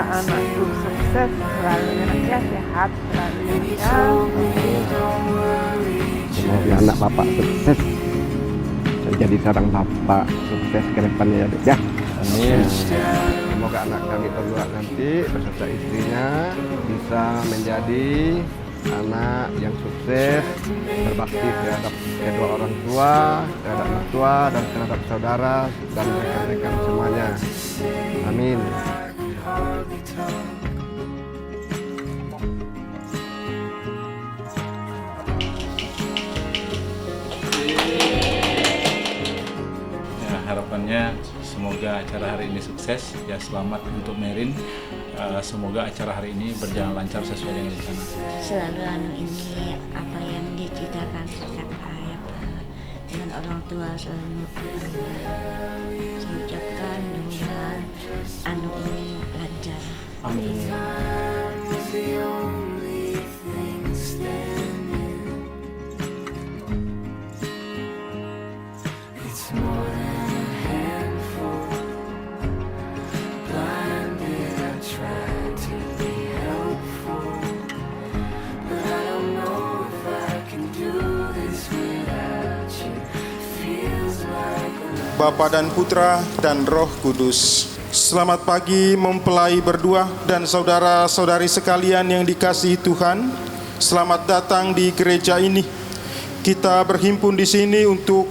anakku sukses selalu ya, sehat selalu ya. Semoga anak bapak sukses menjadi seorang bapak sukses ke depannya ya, Dek, ya. Amin. Semoga anak kami berdua nanti beserta istrinya bisa menjadi anak yang sukses, berbakti terhadap kedua orang tua, terhadap mertua, dan terhadap saudara dan rekan-rekan semuanya. Amin. Ya, harapannya semoga acara hari ini sukses. Ya, selamat untuk Merin. Semoga acara hari ini berjalan lancar sesuai dengan rencana. Selalu ini apa yang diciptakan tercapai dengan orang tua selalu saya ucapkan mudah-mudahan ini lancar. Amin. Bapa dan Putra dan Roh Kudus. Selamat pagi mempelai berdua dan saudara-saudari sekalian yang dikasihi Tuhan. Selamat datang di gereja ini. Kita berhimpun di sini untuk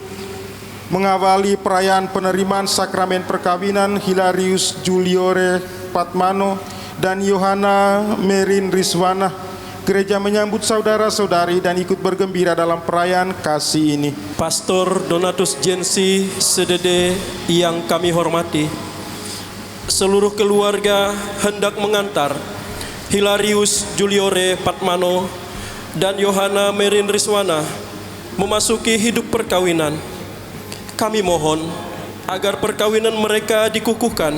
mengawali perayaan penerimaan sakramen perkawinan Hilarius Juliore Patmano dan Yohana Merin Rizwana. Gereja menyambut saudara-saudari dan ikut bergembira dalam perayaan kasih ini. Pastor Donatus Jensi Sedede yang kami hormati, seluruh keluarga hendak mengantar Hilarius Juliore Patmano dan Yohana Merin Rizwana memasuki hidup perkawinan. Kami mohon agar perkawinan mereka dikukuhkan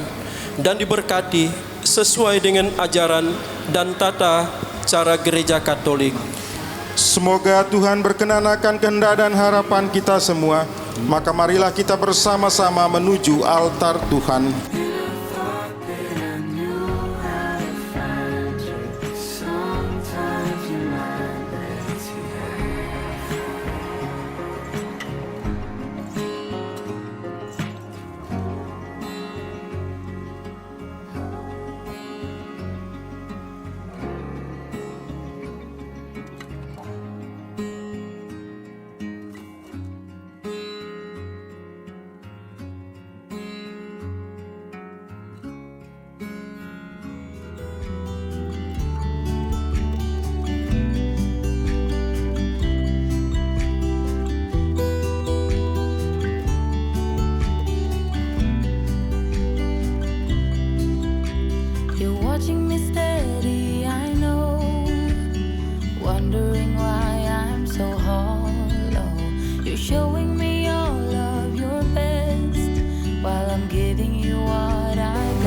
dan diberkati sesuai dengan ajaran dan tata cara gereja Katolik. Semoga Tuhan berkenan akan kehendak dan harapan kita semua. Maka marilah kita bersama-sama menuju altar Tuhan.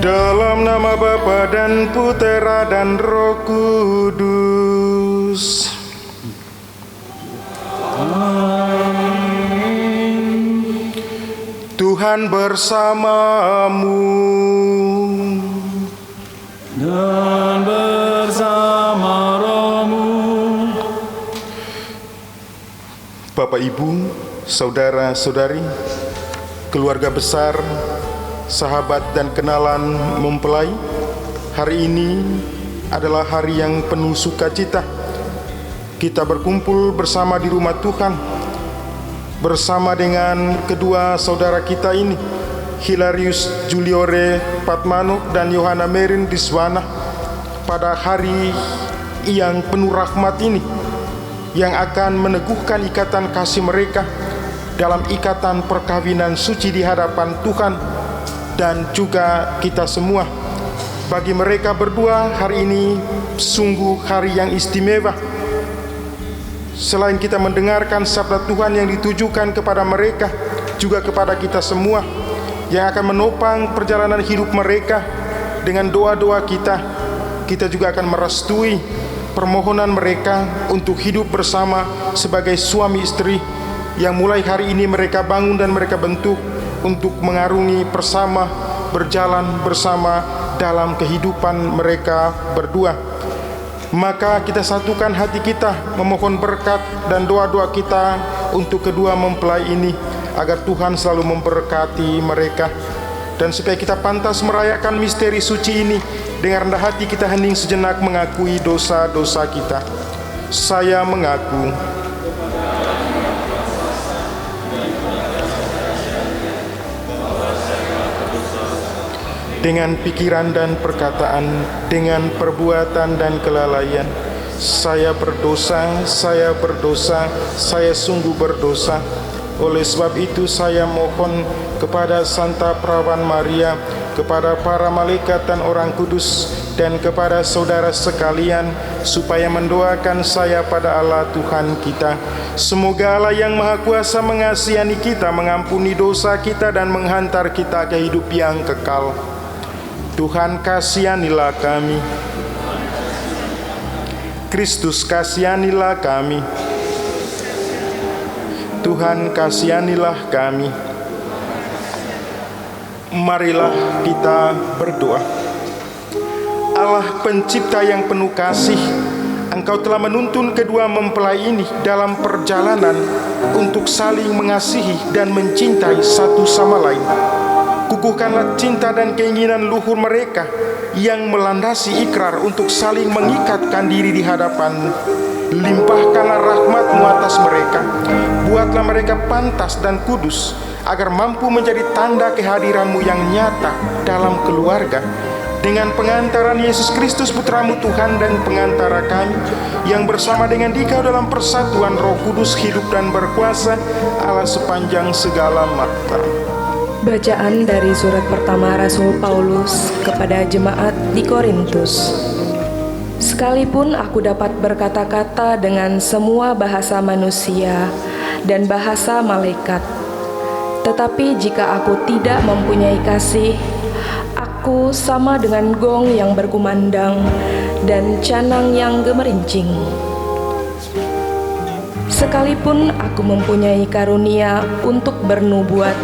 Dalam nama Bapa dan Putera dan Roh Kudus. Tuhan bersamamu Dan bersama rohmu. Bapak Ibu, saudara-saudari, keluarga besar, sahabat dan kenalan mempelai, hari ini adalah hari yang penuh sukacita. Kita berkumpul bersama di rumah Tuhan, bersama dengan kedua saudara kita ini, Hilarius Juliore Patmano dan Yohana Merin Rizwana, pada hari yang penuh rahmat ini, yang akan meneguhkan ikatan kasih mereka dalam ikatan perkawinan suci di hadapan Tuhan dan juga kita semua. Bagi mereka berdua, hari ini sungguh hari yang istimewa. Selain kita mendengarkan sabda Tuhan yang ditujukan kepada mereka, juga kepada kita semua yang akan menopang perjalanan hidup mereka dengan doa-doa kita, kita juga akan merestui permohonan mereka untuk hidup bersama sebagai suami istri yang mulai hari ini mereka bangun dan mereka bentuk untuk mengarungi bersama, berjalan bersama dalam kehidupan mereka berdua. Maka kita satukan hati kita memohon berkat dan doa-doa kita untuk kedua mempelai ini, agar Tuhan selalu memberkati mereka. Dan supaya kita pantas merayakan misteri suci ini, dengan rendah hati kita hening sejenak mengakui dosa-dosa kita. Saya mengaku dengan pikiran dan perkataan, dengan perbuatan dan kelalaian, saya berdosa, saya sungguh berdosa. Oleh sebab itu saya mohon kepada Santa Perawan Maria, kepada para malaikat dan orang kudus, dan kepada saudara sekalian, supaya mendoakan saya pada Allah Tuhan kita. Semoga Allah yang Maha Kuasa mengasihani kita, mengampuni dosa kita, dan menghantar kita ke hidup yang kekal. Tuhan kasihanilah kami. Kristus kasihanilah kami. Tuhan kasihanilah kami. Marilah kita berdoa. Allah pencipta yang penuh kasih, Engkau telah menuntun kedua mempelai ini dalam perjalanan untuk saling mengasihi dan mencintai satu sama lain. Kukuhkanlah cinta dan keinginan luhur mereka yang melandasi ikrar untuk saling mengikatkan diri di hadapan. Limpahkanlah rahmat-Mu atas mereka. Buatlah mereka pantas dan kudus, agar mampu menjadi tanda kehadiran-Mu yang nyata dalam keluarga. Dengan pengantaran Yesus Kristus Putra-Mu Tuhan dan pengantara kami, yang bersama dengan Dikau dalam persatuan Roh Kudus hidup dan berkuasa Allah sepanjang segala masa. Bacaan dari surat pertama Rasul Paulus kepada jemaat di Korintus. Sekalipun aku dapat berkata-kata dengan semua bahasa manusia dan bahasa malaikat, tetapi jika aku tidak mempunyai kasih, aku sama dengan gong yang berkumandang dan canang yang gemerincing. Sekalipun aku mempunyai karunia untuk bernubuat,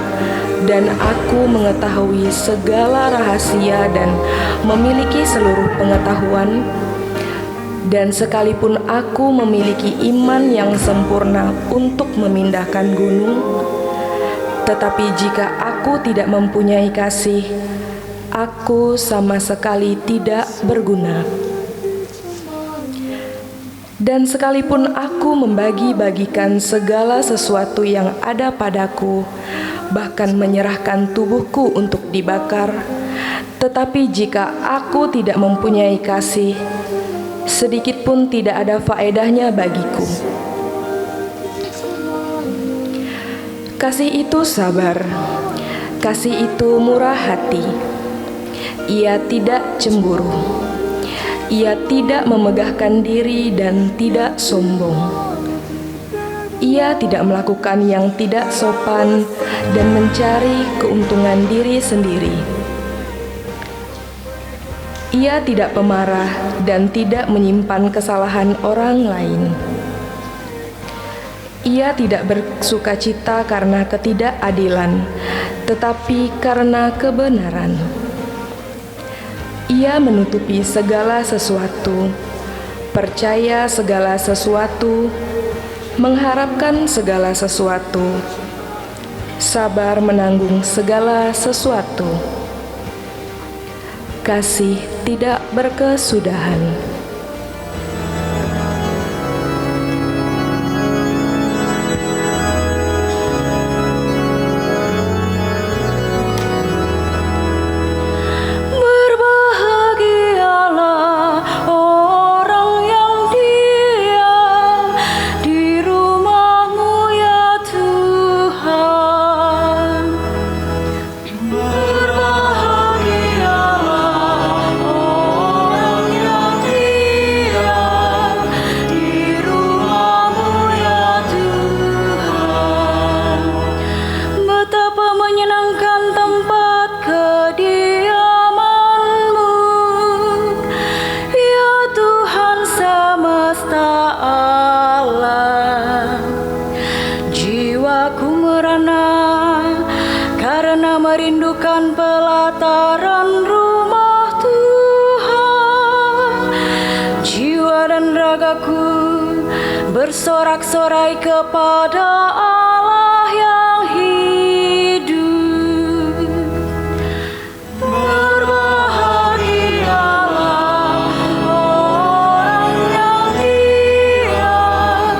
dan aku mengetahui segala rahasia dan memiliki seluruh pengetahuan, dan sekalipun aku memiliki iman yang sempurna untuk memindahkan gunung, tetapi jika aku tidak mempunyai kasih, aku sama sekali tidak berguna. Dan sekalipun aku membagi-bagikan segala sesuatu yang ada padaku, bahkan menyerahkan tubuhku untuk dibakar, tetapi jika aku tidak mempunyai kasih, sedikit pun tidak ada faedahnya bagiku. Kasih itu sabar, kasih itu murah hati. Ia tidak cemburu, ia tidak memegahkan diri dan tidak sombong. Ia tidak melakukan yang tidak sopan dan mencari keuntungan diri sendiri. Ia tidak pemarah dan tidak menyimpan kesalahan orang lain. Ia tidak bersukacita karena ketidakadilan, tetapi karena kebenaran. Ia menutupi segala sesuatu, percaya segala sesuatu, mengharapkan segala sesuatu, sabar menanggung segala sesuatu. Kasih tidak berkesudahan. Merindukan pelataran rumah Tuhan. dan ragaku bersorak-sorai kepada Allah yang hidup. Berbahagialah orang yang diam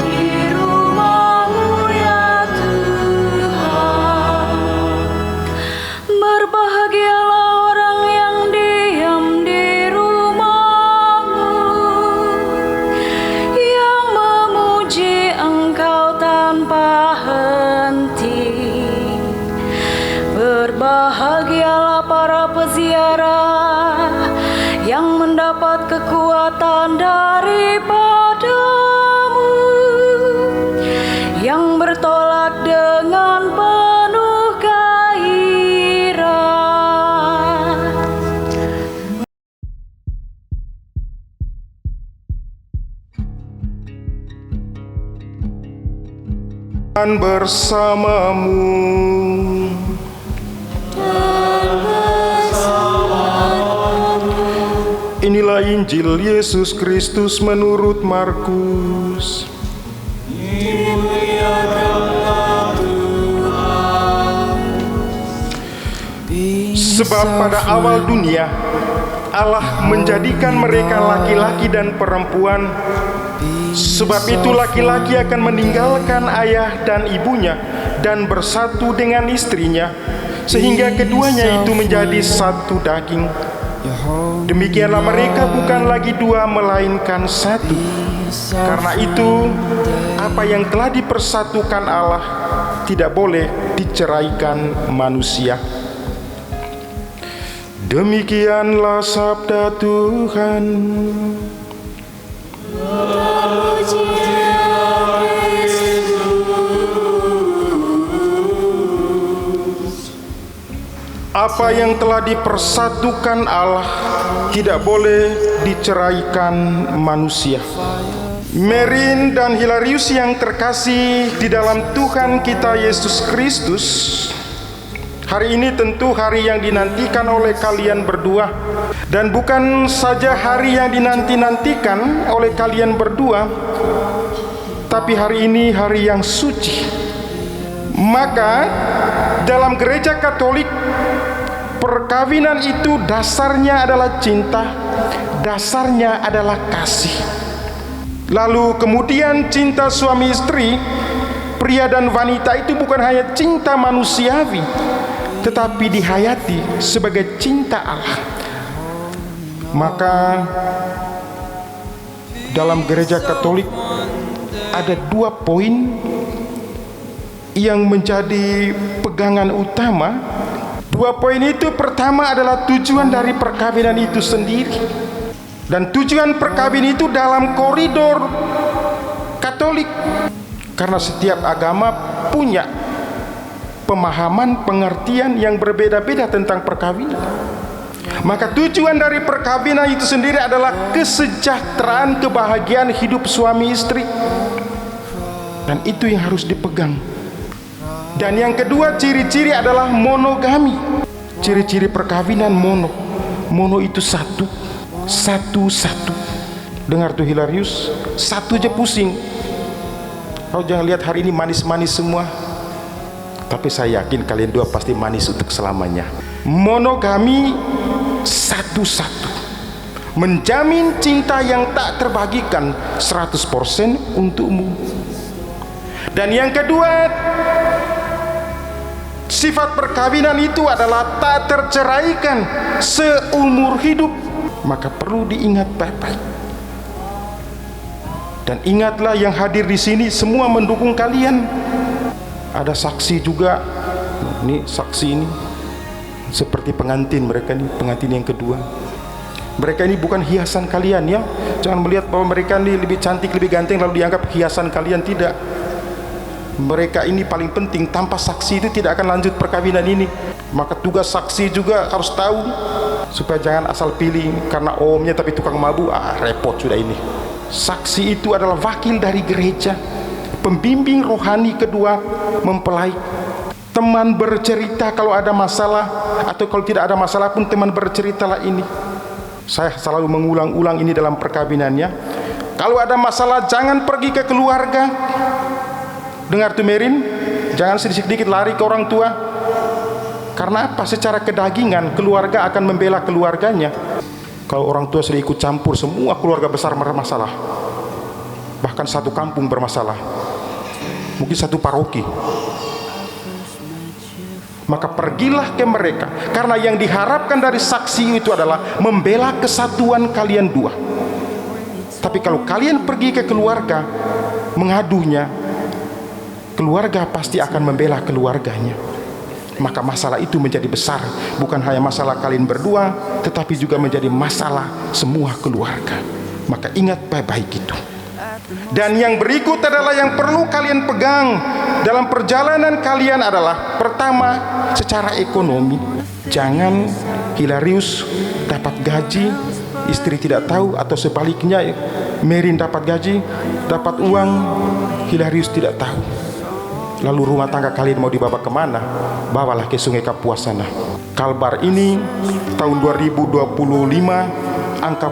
di rumah-Mu ya Tuhan. Berbahagialah orang yang diam di rumah-Mu, yang memuji Engkau tanpa henti. Berbahagialah para peziarah yang mendapat kekuatan daripada-Mu, yang bertolak dengan penuh gairah. Dan bersamamu. Inilah Injil Yesus Kristus menurut Markus. Sebab pada awal dunia Allah menjadikan mereka laki-laki dan perempuan. Sebab itu laki-laki akan meninggalkan ayah dan ibunya dan bersatu dengan istrinya, sehingga keduanya itu menjadi satu daging. Demikianlah mereka bukan lagi dua melainkan satu. Karena itu apa yang telah dipersatukan Allah tidak boleh diceraikan manusia. Demikianlah sabda Tuhan. Apa yang telah dipersatukan Allah tidak boleh diceraikan manusia. Merin dan Hilarius yang terkasih di dalam Tuhan kita Yesus Kristus, hari ini tentu hari yang dinantikan oleh kalian berdua. Dan bukan saja hari yang dinanti-nantikan oleh kalian berdua, tapi hari ini hari yang suci. Maka dalam gereja Katolik, perkawinan itu dasarnya adalah cinta, dasarnya adalah kasih. Lalu kemudian cinta suami istri, pria dan wanita itu bukan hanya cinta manusiawi, tetapi dihayati sebagai cinta Allah. Maka dalam gereja Katolik ada 2 poin yang menjadi pegangan utama. 2 poin itu, pertama adalah tujuan dari perkawinan itu sendiri. Dan tujuan perkawinan itu dalam koridor Katolik. Karena setiap agama punya pemahaman, pengertian yang berbeda-beda tentang perkawinan. Maka tujuan dari perkawinan itu sendiri adalah kesejahteraan, kebahagiaan hidup suami istri. Dan itu yang harus dipegang. Dan yang kedua, ciri-ciri adalah monogami. Ciri-ciri perkawinan mono. Mono itu satu. Dengar tuh Hilarius, satu aja pusing. Kau jangan lihat hari ini manis-manis semua, tapi saya yakin kalian dua pasti manis untuk selamanya. Monogami satu-satu, menjamin cinta yang tak terbagikan 100% untukmu. Dan yang kedua, sifat perkawinan itu adalah tak terceraikan seumur hidup. Maka perlu diingat baik-baik. Dan ingatlah yang hadir di sini semua mendukung kalian. Ada saksi juga. Ini saksi ini seperti pengantin mereka ini, pengantin yang kedua. Mereka ini bukan hiasan kalian ya. Jangan melihat bahwa mereka ini lebih cantik, lebih ganteng lalu dianggap hiasan kalian, tidak. Mereka ini paling penting. Tanpa saksi itu tidak akan lanjut perkawinan ini. Maka tugas saksi juga harus tahu, supaya jangan asal pilih karena omnya tapi tukang mabuk. Repot sudah ini. Saksi itu adalah wakil dari gereja, pembimbing rohani kedua mempelai, teman bercerita kalau ada masalah, atau kalau tidak ada masalah pun teman berceritalah ini. Saya selalu mengulang-ulang ini dalam perkawinannya. Kalau ada masalah jangan pergi ke keluarga. Dengar tuh Merin, jangan sedikit-sedikit lari ke orang tua. Karena apa? Secara kedagingan keluarga akan membela keluarganya. Kalau orang tua sudah ikut campur, semua keluarga besar bermasalah. Bahkan satu kampung bermasalah. Mungkin satu paroki. Maka pergilah ke mereka, karena yang diharapkan dari saksi itu adalah membela kesatuan kalian dua. Tapi kalau kalian pergi ke keluarga mengadunya, keluarga pasti akan membela keluarganya. Maka masalah itu menjadi besar. Bukan hanya masalah kalian berdua, tetapi juga menjadi masalah semua keluarga. Maka ingat baik-baik itu. Dan yang berikut adalah yang perlu kalian pegang dalam perjalanan kalian adalah, pertama, secara ekonomi. Jangan Hilarius dapat gaji, istri tidak tahu, atau sebaliknya Merin dapat gaji, dapat uang, Hilarius tidak tahu. Lalu rumah tangga kalian mau dibawa kemana? Bawalah ke Sungai Kapuas sana. Kalbar ini tahun 2025 angka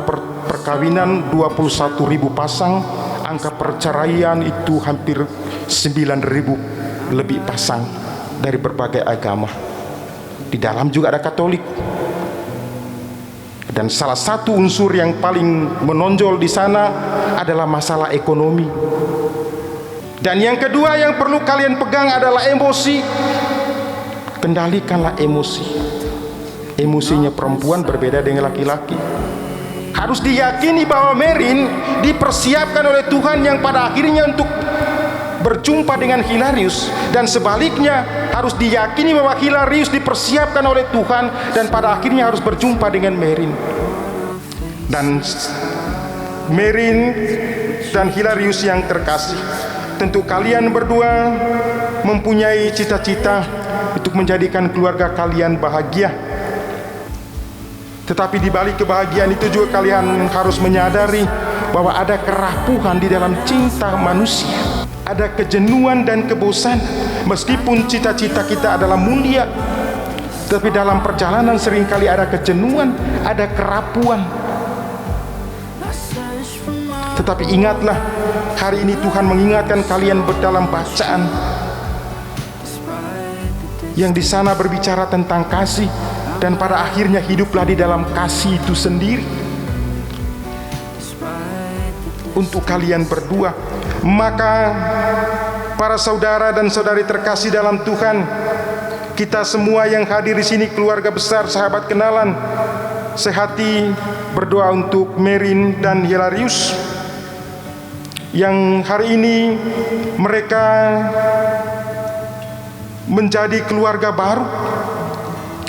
perkawinan 21.000 pasang, angka perceraian itu hampir 9.000 lebih pasang dari berbagai agama. Di dalam juga ada Katolik. Dan salah satu unsur yang paling menonjol di sana adalah masalah ekonomi. Dan yang kedua yang perlu kalian pegang adalah emosi. Kendalikanlah emosi. Emosinya perempuan berbeda dengan laki-laki. Harus diyakini bahwa Merin dipersiapkan oleh Tuhan yang pada akhirnya untuk berjumpa dengan Hilarius, dan sebaliknya harus diyakini bahwa Hilarius dipersiapkan oleh Tuhan dan pada akhirnya harus berjumpa dengan Merin. Dan Merin dan Hilarius yang terkasih, tentu kalian berdua mempunyai cita-cita untuk menjadikan keluarga kalian bahagia. Tetapi di balik kebahagiaan itu juga kalian harus menyadari bahwa ada kerapuhan di dalam cinta manusia. Ada kejenuhan dan kebosanan. Meskipun cita-cita kita adalah mulia, tapi dalam perjalanan seringkali ada kejenuhan, ada kerapuhan. Tetapi ingatlah, hari ini Tuhan mengingatkan kalian dalam bacaan yang di sana berbicara tentang kasih, dan pada akhirnya hiduplah di dalam kasih itu sendiri. Untuk kalian berdua, maka para saudara dan saudari terkasih dalam Tuhan, kita semua yang hadir di sini, keluarga besar sahabat kenalan, sehati berdoa untuk Merin dan Hilarius yang hari ini mereka menjadi keluarga baru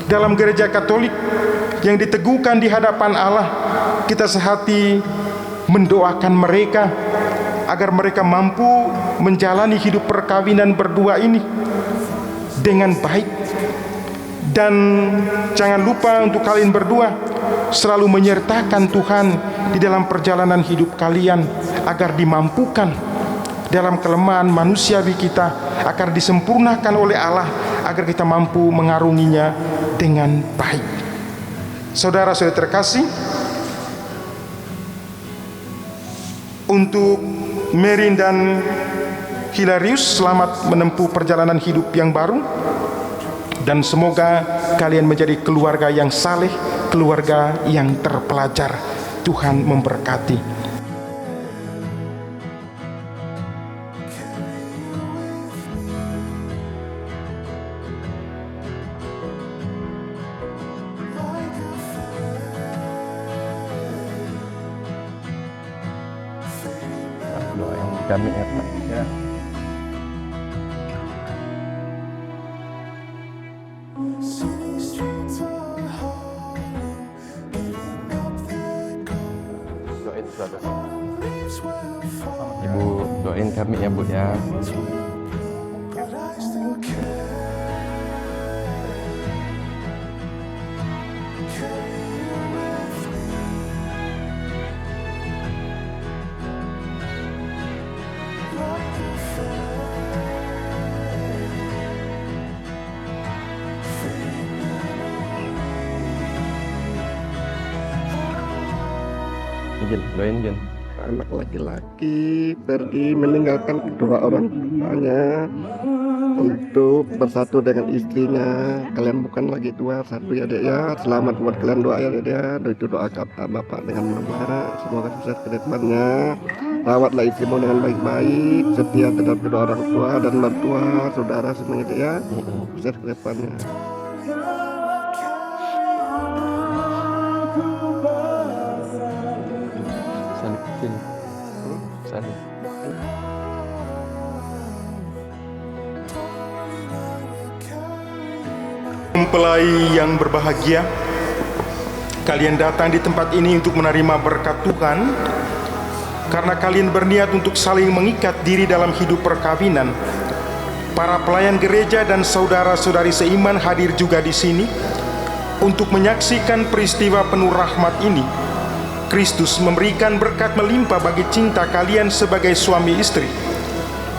dalam gereja Katolik yang diteguhkan di hadapan Allah. Kita sehati mendoakan mereka agar mereka mampu menjalani hidup perkawinan berdua ini dengan baik. Dan jangan lupa untuk kalian berdua selalu menyertakan Tuhan di dalam perjalanan hidup kalian, agar dimampukan dalam kelemahan manusiawi kita, agar disempurnakan oleh Allah, agar kita mampu mengarunginya dengan baik. Saudara-saudara terkasih, untuk Merin dan Hilarius, selamat menempuh perjalanan hidup yang baru, dan semoga kalian menjadi keluarga yang saleh, keluarga yang terpelajar. Tuhan memberkati. Doa yang kami ya. Doain saudara. Ibu doain kami ya Bu ya. Jen, doain Jen. anak laki-laki pergi meninggalkan kedua orang tuanya untuk bersatu dengan istrinya. Kalian bukan lagi dua, satu ya dek ya. Selamat buat kalian, doa ya dek ya. Itu doa kata bapak dengan mama. Semoga sukses ke depannya. Rawatlah istrimu dengan baik-baik, setia terhadap kedua orang tua dan mertua, saudara semuanya dek ya. Sukses ke depannya. Mempelai yang berbahagia, kalian datang di tempat ini untuk menerima berkat Tuhan karena kalian berniat untuk saling mengikat diri dalam hidup perkawinan. Para pelayan gereja dan saudara-saudari seiman hadir juga di sini untuk menyaksikan peristiwa penuh rahmat ini. Kristus memberikan berkat melimpah bagi cinta kalian sebagai suami istri.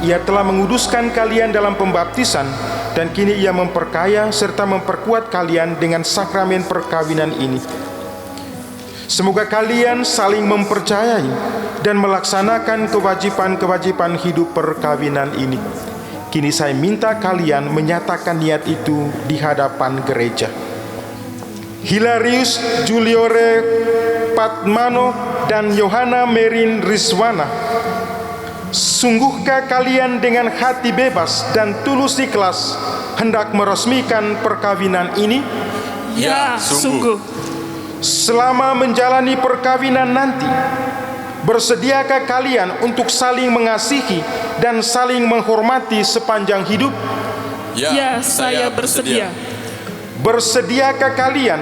Ia telah menguduskan kalian dalam pembaptisan, dan kini ia memperkaya serta memperkuat kalian dengan sakramen perkawinan ini. Semoga kalian saling mempercayai dan melaksanakan kewajiban-kewajiban hidup perkawinan ini. Kini saya minta kalian menyatakan niat itu di hadapan gereja. Hilarius Juliore Patmano dan Yohana Merin Rizwana, sungguhkah kalian dengan hati bebas dan tulus ikhlas hendak meresmikan perkawinan ini? Ya, sungguh. Selama menjalani perkawinan nanti, bersediakah kalian untuk saling mengasihi dan saling menghormati sepanjang hidup? Ya, saya bersedia. Bersediakah kalian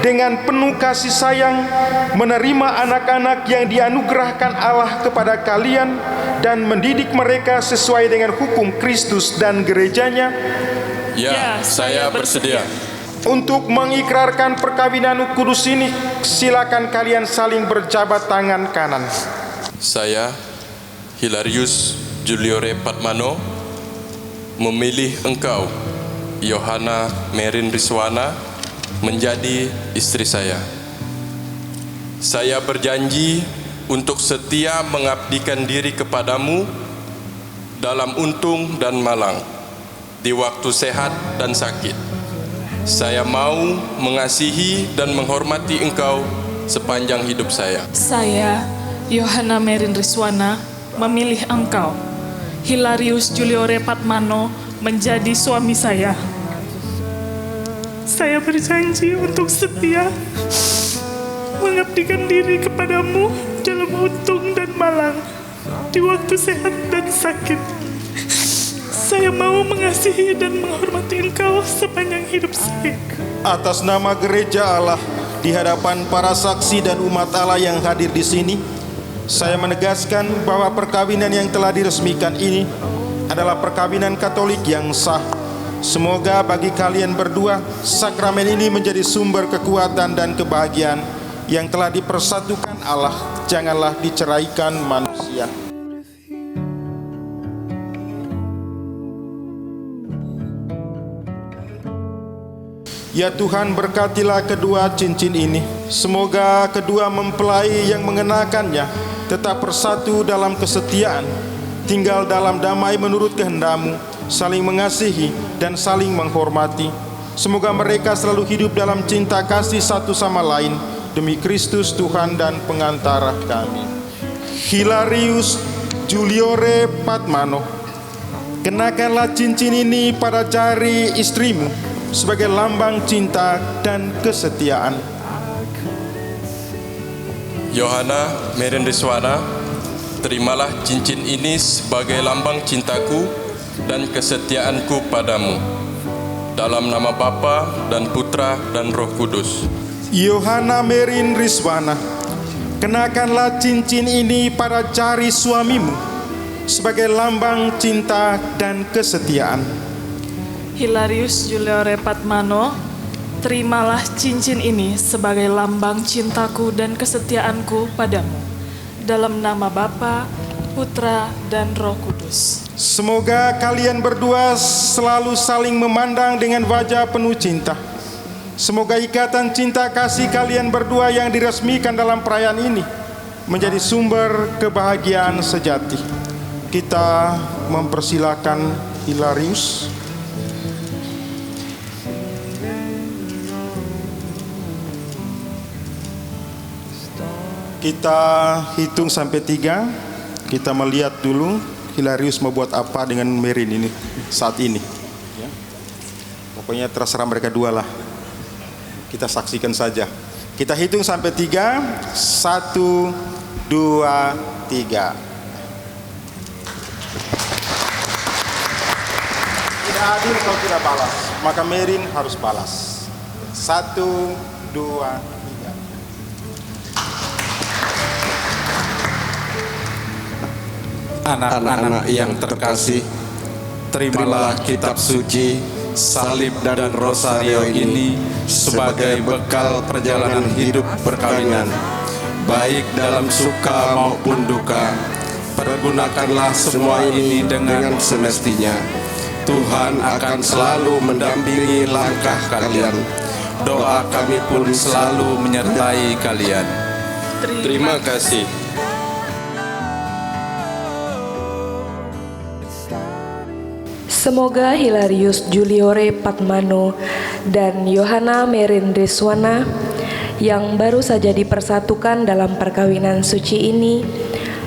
dengan penuh kasih sayang menerima anak-anak yang dianugerahkan Allah kepada kalian dan mendidik mereka sesuai dengan hukum Kristus dan gerejanya? Ya, saya bersedia. Untuk mengikrarkan perkawinan kudus ini, silakan kalian saling berjabat tangan kanan. Saya, Hilarius Juliore Patmano, memilih engkau, Yohana Merin Rizwana, menjadi istri saya. Saya berjanji untuk setia mengabdikan diri kepadamu dalam untung dan malang, di waktu sehat dan sakit. Saya mau mengasihi dan menghormati engkau sepanjang hidup saya. Saya, Yohana Merin Rizwana, memilih engkau, Hilarius Juliore Patmano, menjadi suami saya. Saya berjanji untuk setia mengabdikan diri kepadamu dalam untung dan malang, di waktu sehat dan sakit. Saya mau mengasihi dan menghormati engkau sepanjang hidup saya. Atas nama gereja Allah, di hadapan para saksi dan umat Allah yang hadir di sini, saya menegaskan bahwa perkawinan yang telah diresmikan ini adalah perkawinan Katolik yang sah. Semoga bagi kalian berdua, sakramen ini menjadi sumber kekuatan dan kebahagiaan yang telah dipersatukan Allah, janganlah diceraikan manusia. Ya Tuhan, berkatilah kedua cincin ini. Semoga kedua mempelai yang mengenakannya tetap bersatu dalam kesetiaan, tinggal dalam damai menurut kehendak-Mu, saling mengasihi dan saling menghormati. Semoga mereka selalu hidup dalam cinta kasih satu sama lain, demi Kristus Tuhan dan pengantara kami. Hilarius Juliore Patmano, kenakanlah cincin ini pada jari istrimu sebagai lambang cinta dan kesetiaan. Yohana Merin Rizwana, terimalah cincin ini sebagai lambang cintaku dan kesetiaanku padamu. Dalam nama Bapa dan Putra dan Roh Kudus. Yohana Merin Rizwana, kenakanlah cincin ini pada jari suamimu sebagai lambang cinta dan kesetiaan. Hilarius Juliore Patmano, terimalah cincin ini sebagai lambang cintaku dan kesetiaanku padamu. Dalam nama Bapa, Putra, dan Roh Kudus. Semoga kalian berdua selalu saling memandang dengan wajah penuh cinta. Semoga ikatan cinta kasih kalian berdua yang diresmikan dalam perayaan ini menjadi sumber kebahagiaan sejati. Kita mempersilakan Hilarius. Kita hitung sampai 3. Kita melihat dulu Hilarius mau buat apa dengan Merin ini saat ini. Ya. Pokoknya terserah mereka dua lah. Kita saksikan saja. Kita hitung sampai 3. 1, 2, 3. Tidak adil kalau tidak balas, maka Merin harus balas. 1, 2, 3. Anak-anak yang terkasih, terimalah kitab suci, salib dan rosario ini sebagai bekal perjalanan hidup perkawinan, baik dalam suka maupun duka. Pergunakanlah semua ini dengan semestinya. Tuhan akan selalu mendampingi langkah kalian. Doa kami pun selalu menyertai kalian. Terima kasih. Semoga Hilarius Juliore Patmano dan Yohana Merin Deswana yang baru saja dipersatukan dalam perkawinan suci ini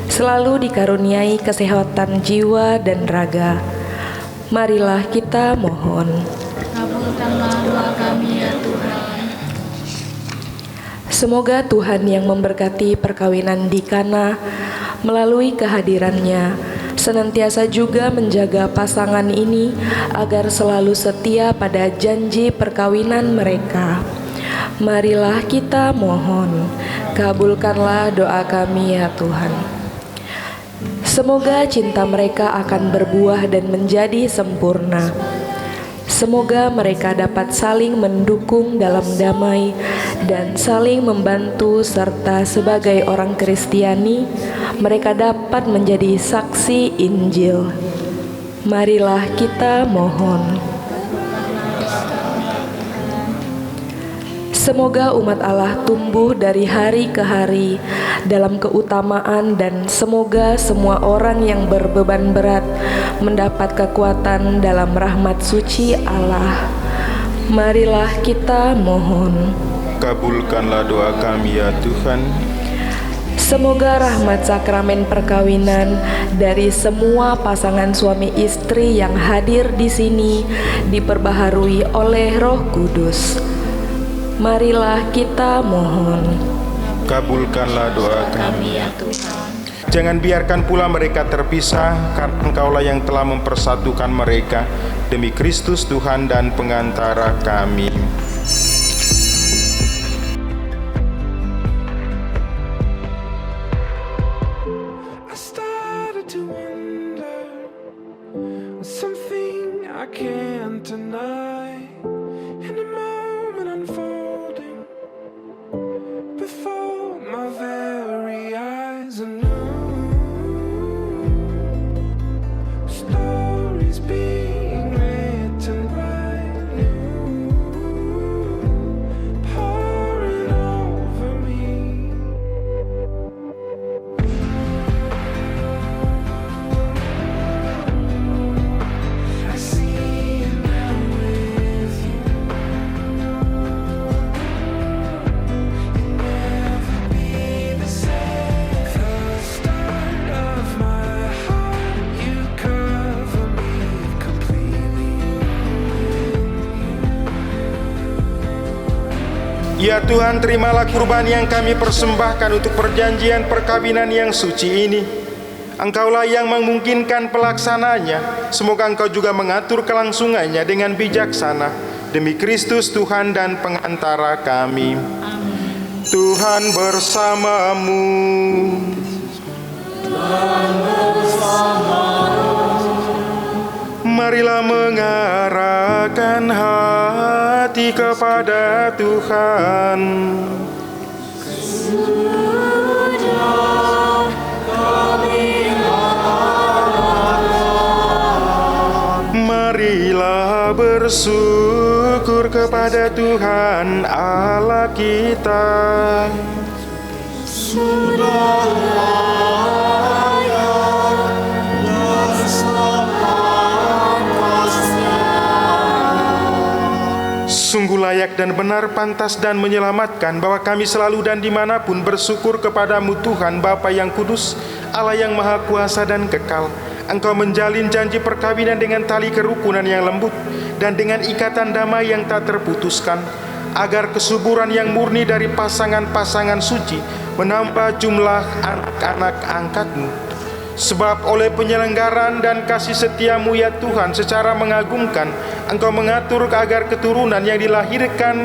selalu dikaruniai kesehatan jiwa dan raga. Marilah kita mohon. Kabulkanlah doa kami ya Tuhan. Semoga Tuhan yang memberkati perkawinan di Kana melalui kehadirannya senantiasa juga menjaga pasangan ini agar selalu setia pada janji perkawinan mereka. Marilah kita mohon, kabulkanlah doa kami ya Tuhan. Semoga cinta mereka akan berbuah dan menjadi sempurna. Semoga mereka dapat saling mendukung dalam damai dan saling membantu, serta sebagai orang Kristiani mereka dapat menjadi saksi Injil. Marilah kita mohon. Semoga umat Allah tumbuh dari hari ke hari dalam keutamaan, dan semoga semua orang yang berbeban berat mendapat kekuatan dalam rahmat suci Allah. Marilah kita mohon. Kabulkanlah doa kami ya Tuhan. Semoga rahmat sakramen perkawinan dari semua pasangan suami istri yang hadir di sini diperbaharui oleh Roh Kudus. Marilah kita mohon. Kabulkanlah doa kami ya Tuhan. Jangan biarkan pula mereka terpisah, karena Engkaulah yang telah mempersatukan mereka demi Kristus Tuhan dan pengantara kami. Ya Tuhan, terimalah kurban yang kami persembahkan untuk perjanjian perkawinan yang suci ini. Engkaulah yang memungkinkan pelaksananya. Semoga Engkau juga mengatur kelangsungannya dengan bijaksana. Demi Kristus Tuhan dan pengantara kami. Amin. Tuhan bersamamu. Tuhan bersamamu. Marilah mengarahkan hati kepada Tuhan. Marilah bersyukur kepada Tuhan Allah kita. Sungguh layak dan benar, pantas dan menyelamatkan bahwa kami selalu dan dimanapun bersyukur kepadamu Tuhan Bapa yang kudus, Allah yang maha kuasa dan kekal. Engkau menjalin janji perkawinan dengan tali kerukunan yang lembut dan dengan ikatan damai yang tak terputuskan, agar kesuburan yang murni dari pasangan-pasangan suci menambah jumlah anak-anak angkatmu. Sebab oleh penyelenggaraan dan kasih setiamu ya Tuhan secara mengagumkan, Engkau mengatur agar keturunan yang dilahirkan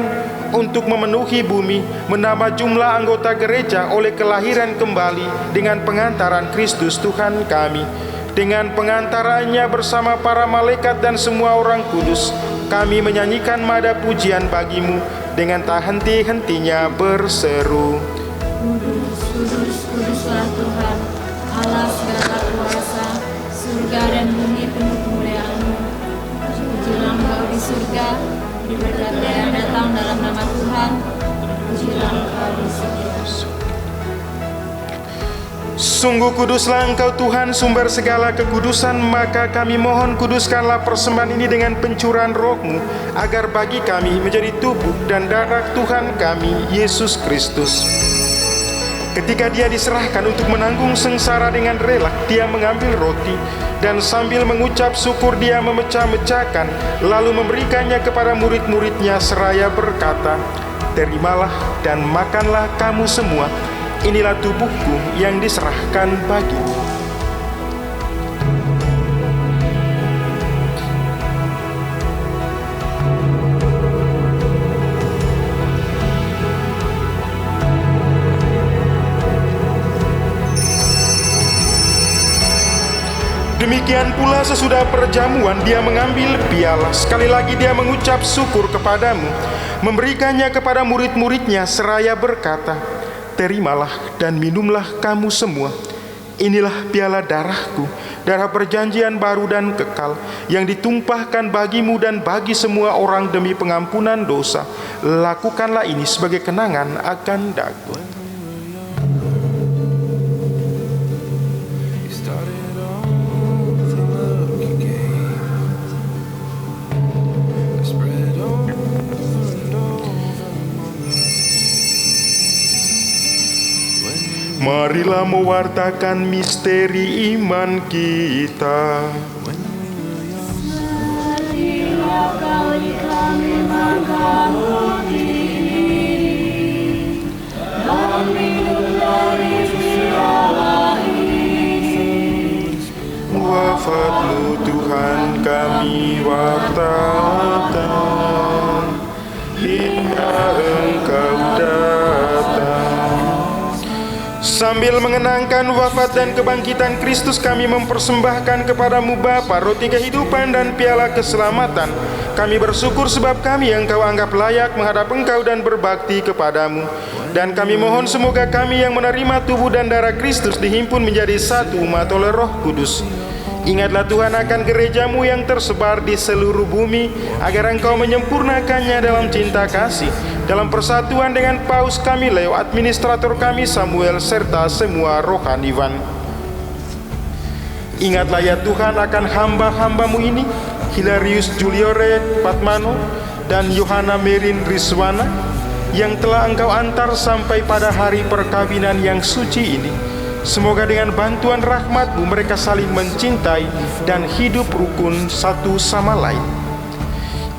untuk memenuhi bumi menambah jumlah anggota gereja oleh kelahiran kembali dengan pengantaran Kristus Tuhan kami. Dengan pengantarannya bersama para malaikat dan semua orang kudus, kami menyanyikan mada pujian bagimu dengan tak henti-hentinya berseru. Kudus, kudus, kuduslah Tuhan, Allah segala kuasa, surga dan bumi penuh kemuliaan-Mu. Pujilah Engkau di surga, diberkati yang datang dalam nama Tuhan. Pujilah Engkau di surga. Sungguh kuduslah Engkau Tuhan, sumber segala kekudusan, maka kami mohon kuduskanlah persembahan ini dengan pencurahan Roh-Mu, agar bagi kami menjadi tubuh dan darah Tuhan kami, Yesus Kristus. Ketika dia diserahkan untuk menanggung sengsara dengan rela, dia mengambil roti dan sambil mengucap syukur dia memecah-mecahkan, lalu memberikannya kepada murid-muridnya seraya berkata, "Terimalah dan makanlah kamu semua. Inilah tubuhku yang diserahkan bagimu." Demikian pula sesudah perjamuan dia mengambil piala. Sekali lagi dia mengucap syukur kepadamu, memberikannya kepada murid-muridnya seraya berkata, "Terimalah dan minumlah kamu semua. Inilah piala darahku, darah perjanjian baru dan kekal, yang ditumpahkan bagimu dan bagi semua orang demi pengampunan dosa. Lakukanlah ini sebagai kenangan akan daku." Marilah mewartakan misteri iman kita. Marilah kami mengkamu diri dan minum dari piala ini. Wafat-Mu Tuhan kami wartakan hingga Engkau datang. Sambil mengenangkan wafat dan kebangkitan Kristus, kami mempersembahkan kepadamu Bapa roti kehidupan dan piala keselamatan. Kami bersyukur sebab kami Engkau anggap layak menghadap Engkau dan berbakti kepadamu. Dan kami mohon semoga kami yang menerima tubuh dan darah Kristus dihimpun menjadi satu umat oleh Roh Kudus. Ingatlah Tuhan akan gerejamu yang tersebar di seluruh bumi, agar Engkau menyempurnakannya dalam cinta kasih, dalam persatuan dengan Paus kami Leo, administrator kami Samuel, serta semua rohaniwan. Ingatlah ya Tuhan akan hamba-hambamu ini, Hilarius Juliore Patmano dan Yohana Merin Rizwana, yang telah Engkau antar sampai pada hari perkawinan yang suci ini. Semoga dengan bantuan rahmat-Mu mereka saling mencintai dan hidup rukun satu sama lain.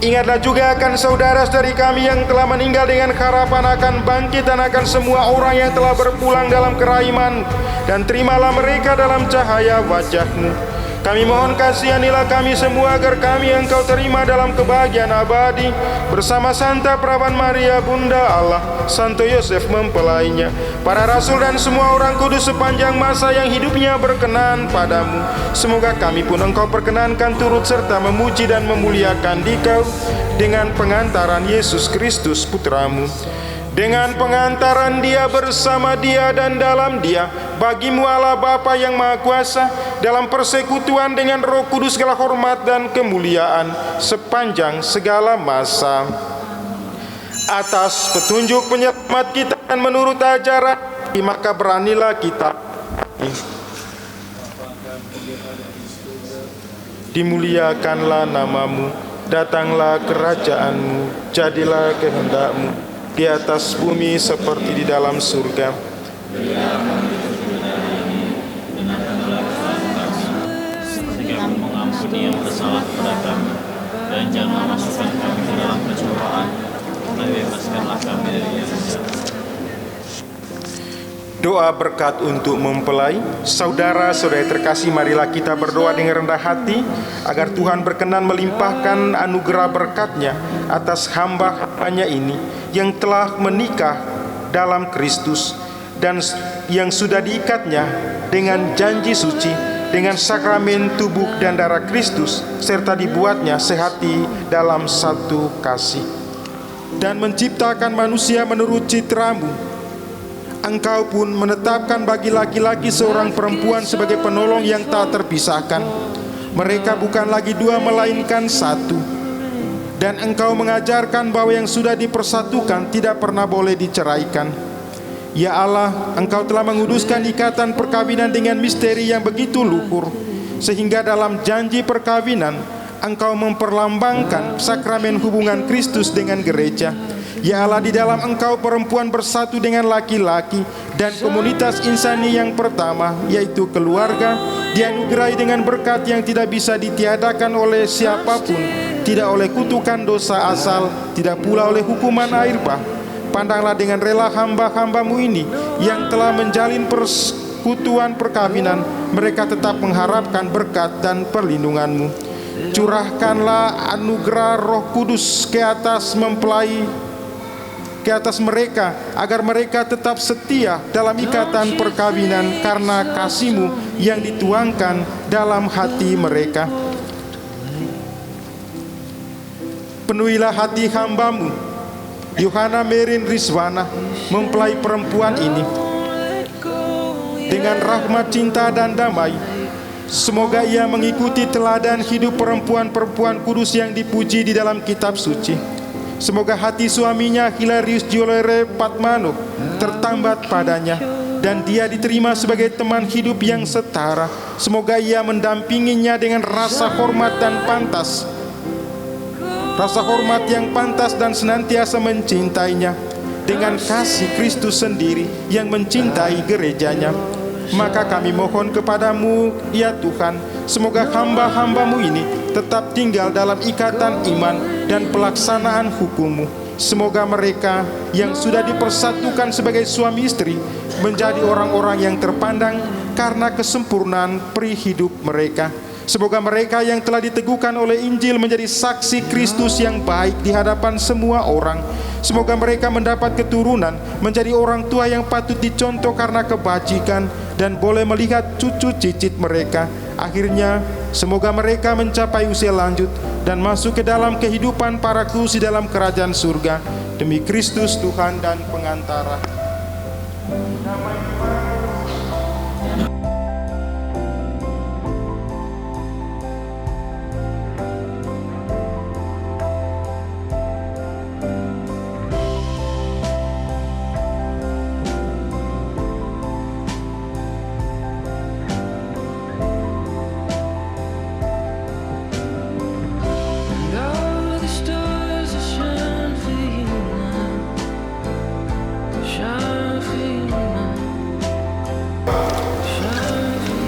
Ingatlah juga akan saudara-saudari kami yang telah meninggal dengan harapan akan bangkit, dan akan semua orang yang telah berpulang dalam keraiman, dan terimalah mereka dalam cahaya wajah-Mu. Kami mohon kasihanilah kami semua agar kami Engkau terima dalam kebahagiaan abadi bersama Santa Perawan Maria Bunda Allah, Santo Yosef mempelainya, para rasul dan semua orang kudus sepanjang masa yang hidupnya berkenan padamu. Semoga kami pun Engkau perkenankan turut serta memuji dan memuliakan Dikau dengan pengantaran Yesus Kristus Putra-Mu. Dengan pengantaran Dia, bersama Dia, dan dalam Dia, bagimu Allah Bapa yang Maha Kuasa, dalam persekutuan dengan Roh Kudus segala hormat dan kemuliaan sepanjang segala masa. Atas petunjuk penyelamat kita dan menurut ajaran maka beranilah kita dimuliakanlah namamu, datanglah kerajaanmu, jadilah kehendakmu di atas bumi seperti di dalam surga. Sehingga mengampuni yang bersalah kepada kami, dan jangan masukkan kami ke dalam pencobaan, tapi bebaskanlah kami dari yang jahat. Doa berkat untuk mempelai. Saudara-saudari terkasih, marilah kita berdoa dengan rendah hati agar Tuhan berkenan melimpahkan anugerah berkat-Nya atas hamba-hambanya ini yang telah menikah dalam Kristus dan yang sudah diikatnya dengan janji suci, dengan sakramen tubuh dan darah Kristus, serta dibuatnya sehati dalam satu kasih, dan menciptakan manusia menurut citra-Mu. Engkau pun menetapkan bagi laki-laki seorang perempuan sebagai penolong yang tak terpisahkan. Mereka bukan lagi dua melainkan satu. Dan Engkau mengajarkan bahwa yang sudah dipersatukan tidak pernah boleh diceraikan. Ya Allah, Engkau telah menguduskan ikatan perkawinan dengan misteri yang begitu luhur, sehingga dalam janji perkawinan Engkau memperlambangkan sakramen hubungan Kristus dengan gereja. Ya Allah, di dalam Engkau perempuan bersatu dengan laki-laki, dan komunitas insani yang pertama, yaitu keluarga, dianugerahi dengan berkat yang tidak bisa ditiadakan oleh siapapun, tidak oleh kutukan dosa asal, tidak pula oleh hukuman air bah. Pandanglah dengan rela hamba-hamba-Mu ini yang telah menjalin persekutuan perkawinan, mereka tetap mengharapkan berkat dan perlindungan-Mu. Curahkanlah anugerah Roh Kudus ke atas mereka, agar mereka tetap setia dalam ikatan perkawinan karena kasih-Mu yang dituangkan dalam hati mereka. Penuhilah hati hamba-Mu, Yohana Merin Rizwana, mempelai perempuan ini, dengan rahmat, cinta, dan damai. Semoga ia mengikuti teladan hidup perempuan-perempuan kudus yang dipuji di dalam kitab suci. Semoga hati suaminya Hilarius Giuliore Patmano tertambat padanya, dan dia diterima sebagai teman hidup yang setara. Semoga ia mendampinginya dengan rasa hormat yang pantas dan senantiasa mencintainya dengan kasih Kristus sendiri yang mencintai gerejanya. Maka kami mohon kepadamu, ya Tuhan, semoga hamba-hamba-Mu ini tetap tinggal dalam ikatan iman dan pelaksanaan hukum-Mu. Semoga mereka yang sudah dipersatukan sebagai suami istri menjadi orang-orang yang terpandang karena kesempurnaan peri hidup mereka. Semoga mereka yang telah diteguhkan oleh Injil menjadi saksi Kristus yang baik di hadapan semua orang. Semoga mereka mendapat keturunan, menjadi orang tua yang patut dicontoh karena kebajikan, dan boleh melihat cucu cicit mereka. Akhirnya, semoga mereka mencapai usia lanjut dan masuk ke dalam kehidupan para kudus di dalam kerajaan surga. Demi Kristus Tuhan dan pengantara.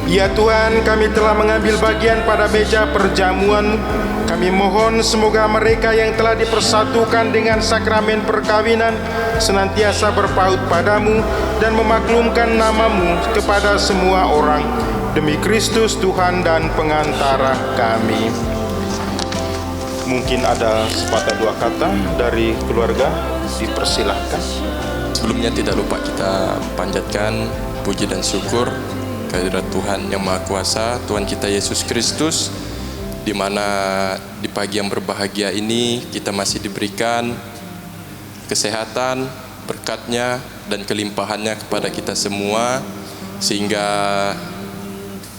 Ya Tuhan, kami telah mengambil bagian pada meja perjamuan. Kami mohon semoga mereka yang telah dipersatukan dengan sakramen perkawinan senantiasa berpaut padamu dan memaklumkan namamu kepada semua orang. Demi Kristus Tuhan dan pengantara kami. Mungkin ada sepatah dua kata dari keluarga, dipersilahkan. Sebelumnya tidak lupa kita panjatkan puji dan syukur kehadirat Tuhan yang Maha Kuasa, Tuhan kita Yesus Kristus, di mana di pagi yang berbahagia ini kita masih diberikan kesehatan, berkat-Nya dan kelimpahan-Nya kepada kita semua, sehingga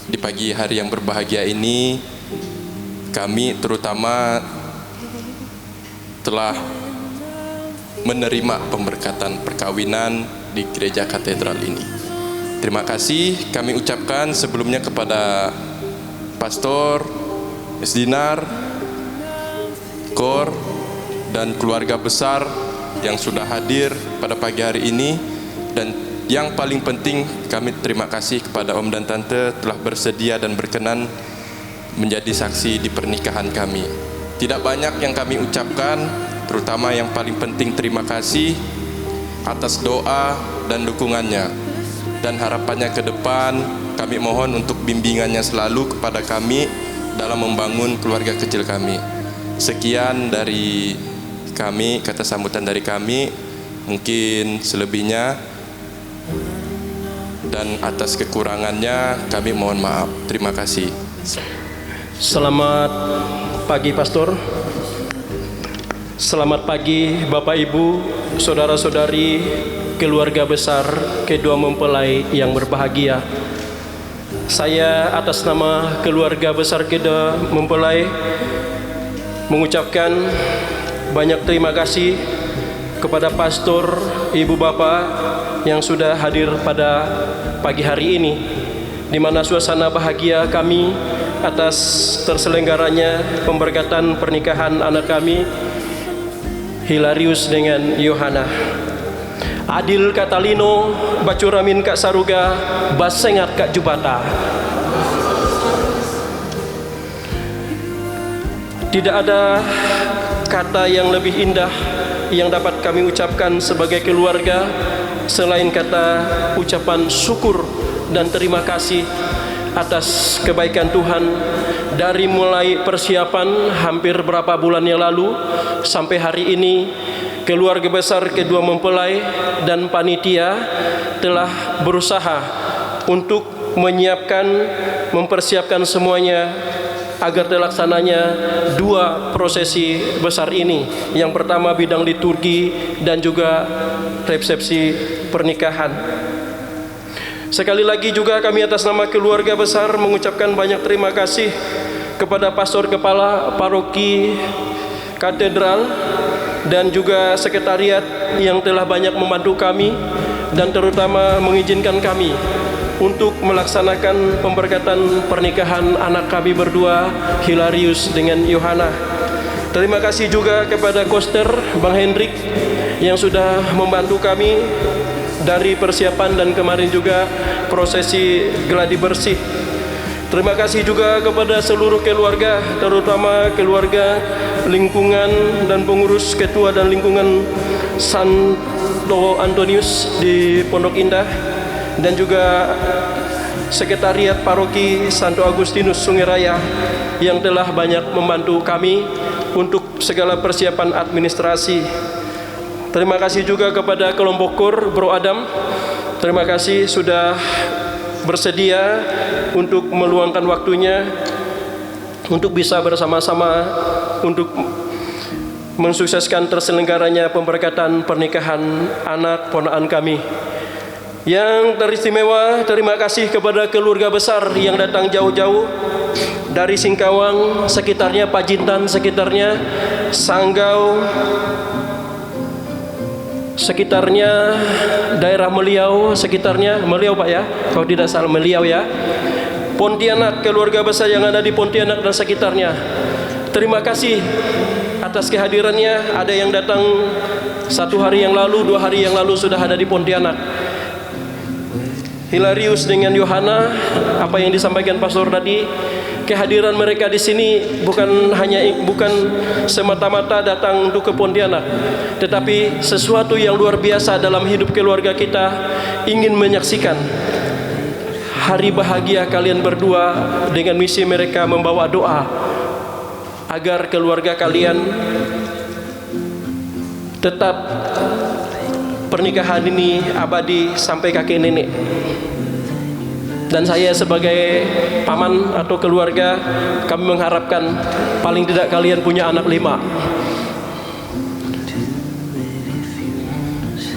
di pagi hari yang berbahagia ini kami terutama telah menerima pemberkatan perkawinan di gereja katedral ini. Terima kasih kami ucapkan sebelumnya kepada Pastor Esdinar, Kor, dan keluarga besar yang sudah hadir pada pagi hari ini. Dan yang paling penting, kami terima kasih kepada Om dan Tante telah bersedia dan berkenan menjadi saksi di pernikahan kami. Tidak banyak yang kami ucapkan, terutama yang paling penting terima kasih atas doa dan dukungannya. Dan harapannya ke depan, kami mohon untuk bimbingannya selalu kepada kami dalam membangun keluarga kecil kami. Sekian dari kami, kata sambutan dari kami. Mungkin selebihnya dan atas kekurangannya kami mohon maaf. Terima kasih. Selamat pagi Pastor. Selamat pagi Bapak Ibu, saudara-saudari, keluarga besar kedua mempelai yang berbahagia. Saya atas nama keluarga besar kedua mempelai mengucapkan banyak terima kasih kepada pastor, ibu bapak yang sudah hadir pada pagi hari ini, di mana suasana bahagia kami atas terselenggaranya pemberkatan pernikahan anak kami Hilarius dengan Yohana. Adil Katalino, Bacuramin Kak Saruga, Basengat Kak Jubata. Tidak ada kata yang lebih indah yang dapat kami ucapkan sebagai keluarga selain kata ucapan syukur dan terima kasih atas kebaikan Tuhan. Dari mulai persiapan hampir berapa bulan yang lalu sampai hari ini, keluarga besar kedua mempelai dan panitia telah berusaha untuk menyiapkan, mempersiapkan semuanya agar terlaksananya dua prosesi besar ini. Yang pertama bidang liturgi dan juga resepsi pernikahan. Sekali lagi juga kami atas nama keluarga besar mengucapkan banyak terima kasih kepada Pastor Kepala Paroki Katedral dan juga sekretariat yang telah banyak membantu kami dan terutama mengizinkan kami untuk melaksanakan pemberkatan pernikahan anak kami berdua, Hilarius dengan Yohana. Terima kasih juga kepada Koster Bang Hendrik yang sudah membantu kami dari persiapan dan kemarin juga prosesi gladi bersih. Terima kasih juga kepada seluruh keluarga, terutama keluarga lingkungan dan pengurus ketua dan lingkungan Santo Antonius di Pondok Indah, dan juga sekretariat paroki Santo Agustinus Sungai Raya yang telah banyak membantu kami untuk segala persiapan administrasi. Terima kasih juga kepada kelompok KUR Bro Adam. Terima kasih sudah bersedia untuk meluangkan waktunya untuk bisa bersama-sama untuk mensukseskan terselenggaranya pemberkatan pernikahan anak ponakan kami. Yang teristimewa, terima kasih kepada keluarga besar yang datang jauh-jauh dari Singkawang, sekitarnya Pacintan, sekitarnya Sanggau, sekitarnya daerah Meliau, sekitarnya Meliau Pak ya, kalau tidak salah Meliau ya. Pontianak, keluarga besar yang ada di Pontianak dan sekitarnya. Terima kasih atas kehadirannya. Ada yang datang 1 hari yang lalu, 2 hari yang lalu sudah ada di Pontianak. Hilarius dengan Yohana, apa yang disampaikan Pastor tadi, kehadiran mereka di sini bukan semata-mata datang untuk ke Pontianak, tetapi sesuatu yang luar biasa dalam hidup keluarga kita, ingin menyaksikan hari bahagia kalian berdua dengan misi mereka membawa doa agar keluarga kalian tetap pernikahan ini abadi sampai kakek nenek. Dan saya sebagai paman atau keluarga, kami mengharapkan paling tidak kalian punya anak 5.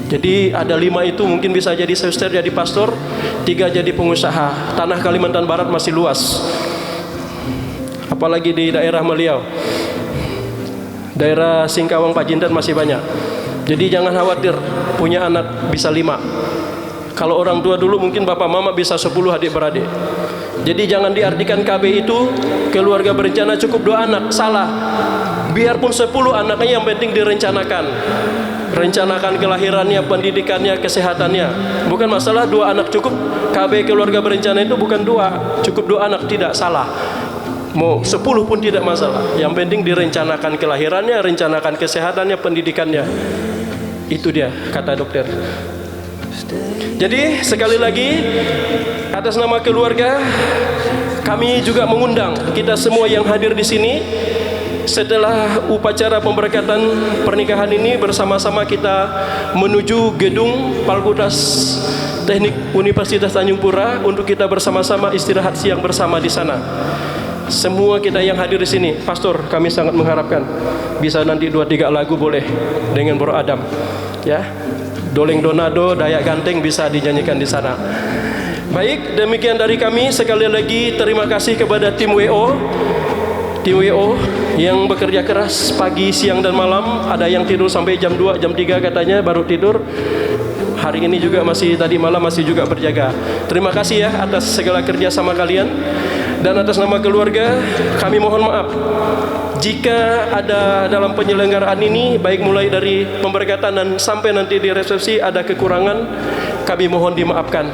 Jadi ada 5 itu mungkin bisa jadi suster, jadi pastor, 3 jadi pengusaha. Tanah Kalimantan Barat masih luas, apalagi di daerah Meliau, daerah Singkawang, Pacintan masih banyak. Jadi jangan khawatir punya anak bisa 5. Kalau orang tua dulu mungkin bapak mama bisa 10 adik-beradik. Jadi jangan diartikan KB itu keluarga berencana cukup 2 anak. Salah. Biarpun 10 anaknya, yang penting direncanakan. Rencanakan kelahirannya, pendidikannya, kesehatannya. Bukan masalah 2 anak cukup. KB keluarga berencana itu bukan 2, cukup 2 anak, tidak salah. Mau 10 pun tidak masalah. Yang penting direncanakan kelahirannya, rencanakan kesehatannya, pendidikannya. Itu dia kata dokter. Jadi sekali lagi atas nama keluarga kami juga mengundang kita semua yang hadir di sini. Setelah upacara pemberkatan pernikahan ini, bersama-sama kita menuju gedung Fakultas Teknik Universitas Tanjung Pura untuk kita bersama-sama istirahat siang bersama di sana. Semua kita yang hadir di sini, Pastor, kami sangat mengharapkan bisa nanti 2-3 lagu boleh dengan Bro Adam, ya. Doleng Donado, Dayak Ganteng bisa dinyanyikan di sana. Baik, demikian dari kami. Sekali lagi terima kasih kepada tim WO yang bekerja keras pagi, siang dan malam. Ada yang tidur sampai jam 2, jam 3 katanya baru tidur. Hari ini juga masih, tadi malam masih juga berjaga. Terima kasih ya atas segala kerja sama kalian. Dan atas nama keluarga kami mohon maaf jika ada dalam penyelenggaraan ini, baik mulai dari pemberkatan dan sampai nanti di resepsi ada kekurangan, kami mohon dimaafkan.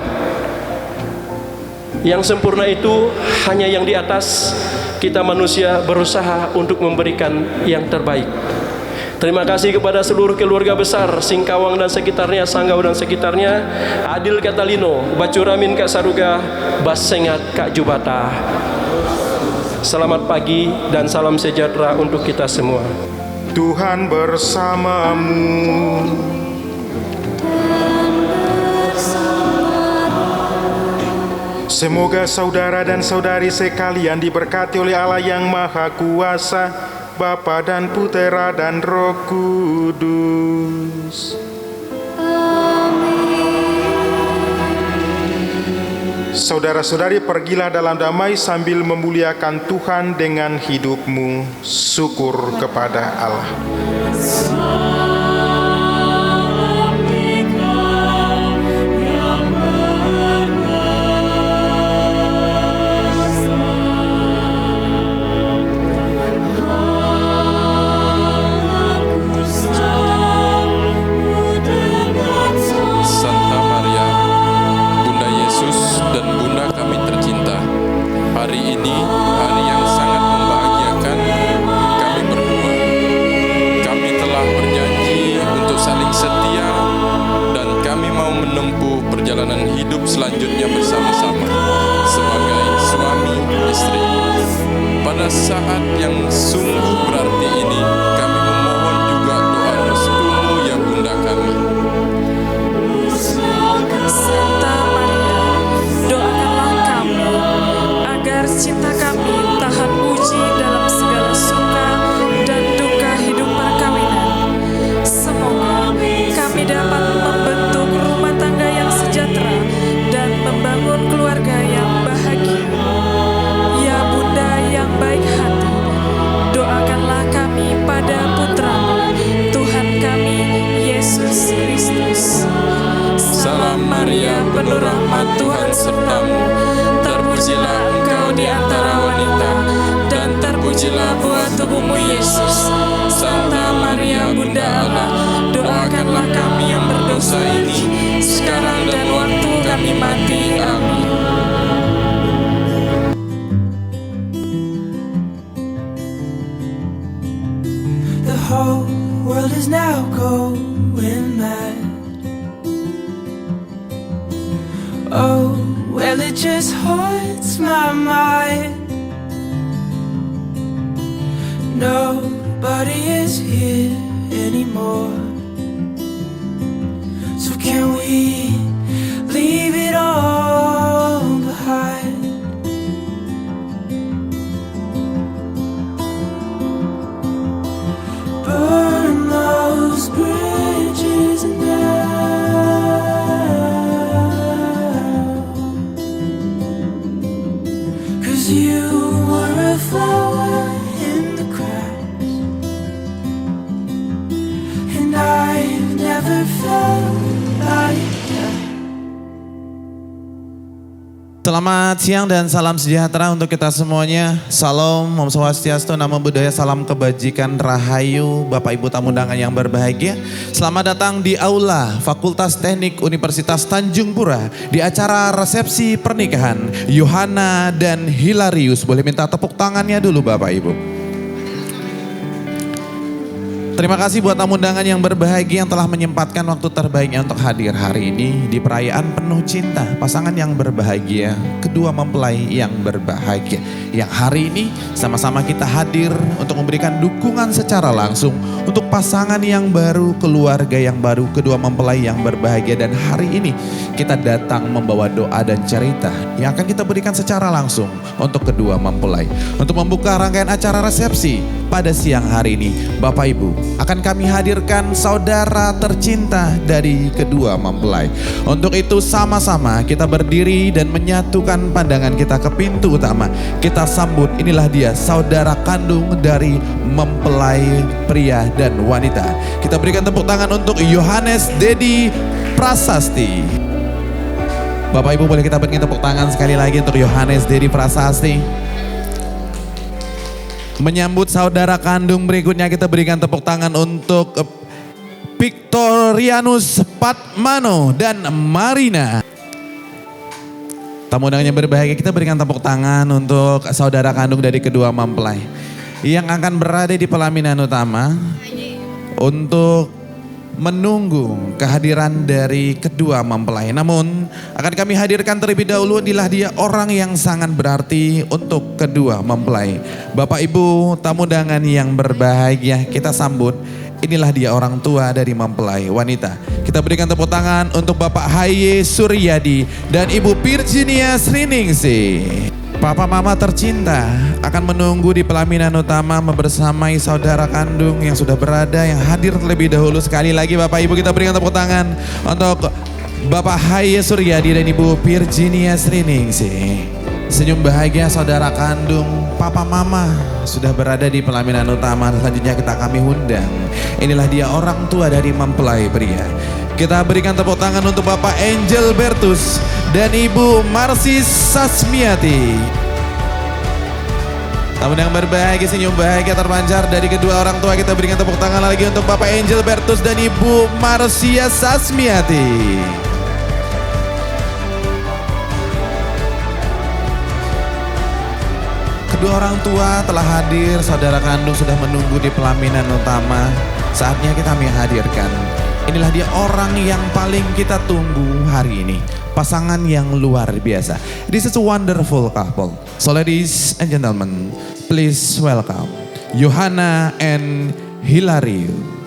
Yang sempurna itu hanya yang di atas. Kita manusia berusaha untuk memberikan yang terbaik. Terima kasih kepada seluruh keluarga besar Singkawang dan sekitarnya, Sanggau dan sekitarnya, Adil Katalino, Bacuramin Kak Saruga, Basengat Kak Jubata. Selamat pagi dan salam sejahtera untuk kita semua. Tuhan bersamamu. Semoga saudara dan saudari sekalian diberkati oleh Allah yang Maha Kuasa, Bapa dan Putera dan Roh Kudus. Saudara-saudari, pergilah dalam damai sambil memuliakan Tuhan dengan hidupmu. Syukur kepada Allah. Perjalanan hidup selanjutnya bersama-sama sebagai suami istri. Pada saat yang sungguh berarti ini, kami memohon juga doa restumu ya Bunda kami. Santa Maria, doakanlah kami agar cinta kami tahan uji dalam segala suka dan duka hidup perkawinan. Semoga kami dapat membentuk rumah tangga yang sejahtera dan membangun keluarga yang bahagia. Ya Bunda yang baik hati, doakanlah kami pada Putra-Mu, Tuhan kami, Yesus Kristus. Salam Maria, penuh rahmat Tuhan sertamu. Terpujilah engkau di antara wanita, dan terpujilah buah tubuhmu Yesus. Santa Maria, Bunda Allah, doakanlah kami yang berdosa ini, sekarang dan waktu kami mati. Amin. The whole world is now going mad. Oh, well, it just haunts my mind. Nobody is here anymore. So can we leave it all behind? Burn those bridges now, 'cause you were a flower in the cracks, and I never felt like that. Selamat siang dan salam sejahtera untuk kita semuanya. Salam, Om Swastiastu, Namo Buddhaya, salam kebajikan, rahayu, Bapak Ibu tamu undangan yang berbahagia. Selamat datang di Aula Fakultas Teknik Universitas Tanjung Pura di acara resepsi pernikahan Yohana dan Hilarius. Boleh minta tepuk tangannya dulu Bapak Ibu. Terima kasih buat tamu undangan yang berbahagia yang telah menyempatkan waktu terbaiknya untuk hadir hari ini di perayaan penuh cinta. Pasangan yang berbahagia, kedua mempelai yang berbahagia. Yang hari ini sama-sama kita hadir untuk memberikan dukungan secara langsung untuk pasangan yang baru, keluarga yang baru, kedua mempelai yang berbahagia. Dan hari ini kita datang membawa doa dan cerita yang akan kita berikan secara langsung untuk kedua mempelai. Untuk membuka rangkaian acara resepsi pada siang hari ini, Bapak Ibu, akan kami hadirkan saudara tercinta dari kedua mempelai. Untuk itu sama-sama kita berdiri dan menyatukan pandangan kita ke pintu utama. Kita sambut, inilah dia saudara kandung dari mempelai pria dan wanita. Kita berikan tepuk tangan untuk Yohanes Dedi Prasasti. Bapak Ibu boleh kita berikan tepuk tangan sekali lagi untuk Yohanes Dedi Prasasti. Menyambut saudara kandung berikutnya kita berikan tepuk tangan untuk Victorianus Patmano dan Marina. Tamu undangan yang berbahagia, kita berikan tepuk tangan untuk saudara kandung dari kedua mempelai yang akan berada di pelaminan utama untuk menunggu kehadiran dari kedua mempelai. Namun akan kami hadirkan terlebih dahulu, inilah dia orang yang sangat berarti untuk kedua mempelai. Bapak Ibu tamu undangan yang berbahagia, kita sambut, inilah dia orang tua dari mempelai wanita. Kita berikan tepuk tangan untuk Bapak Haye Suryadi dan Ibu Virginia Sriningsih. Papa mama tercinta akan menunggu di pelaminan utama membersamai saudara kandung yang sudah berada, yang hadir terlebih dahulu. Sekali lagi Bapak Ibu kita berikan tepuk tangan untuk Bapak Haye Suryadi dan Ibu Virginia Sriningsih. Senyum bahagia saudara kandung papa mama sudah berada di pelaminan utama. Selanjutnya kami undang, inilah dia orang tua dari mempelai pria. Kita berikan tepuk tangan untuk Bapak Angel Bertus dan Ibu Marsi Sasmiati. Tamu yang berbahagia, senyum bahagia terpancar dari kedua orang tua. Kita berikan tepuk tangan lagi untuk Bapak Angel Bertus dan Ibu Marsia Sasmiati. Kedua orang tua telah hadir, saudara kandung sudah menunggu di pelaminan utama. Saatnya kita menghadirkan, inilah dia orang yang paling kita tunggu hari ini. Pasangan yang luar biasa. This is a wonderful couple. So ladies and gentlemen, please welcome Yohana and Hilarius.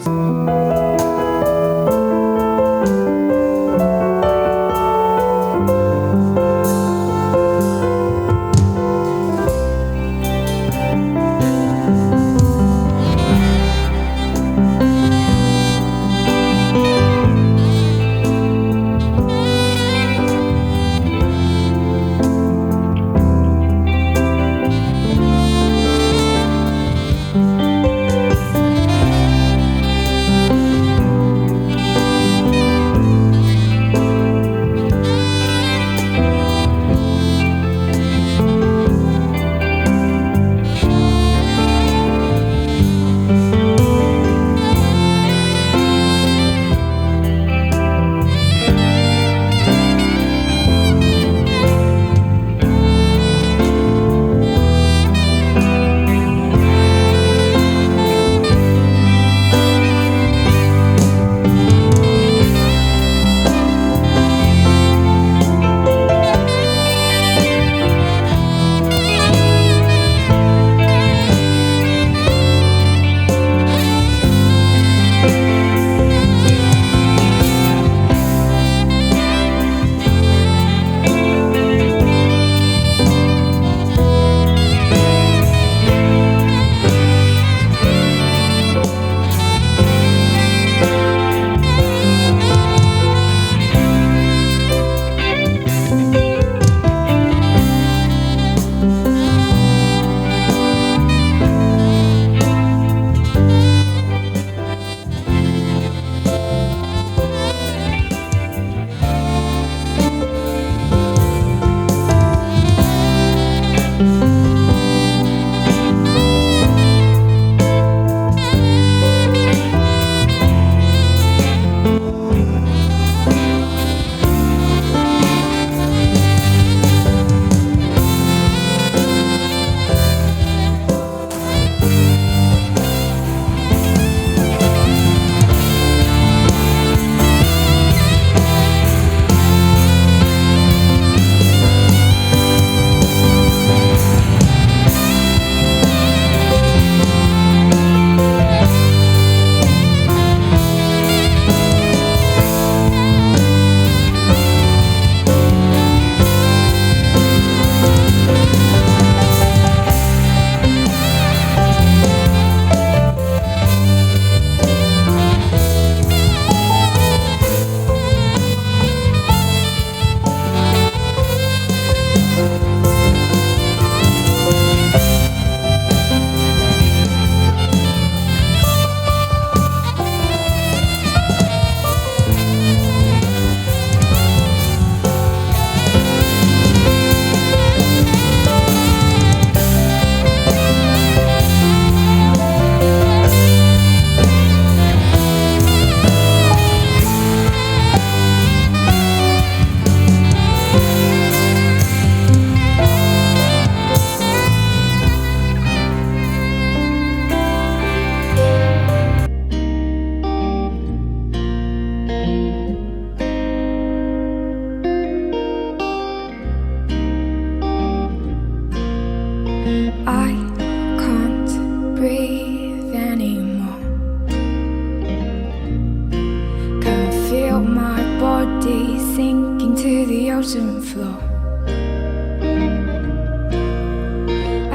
sinking to the ocean floor.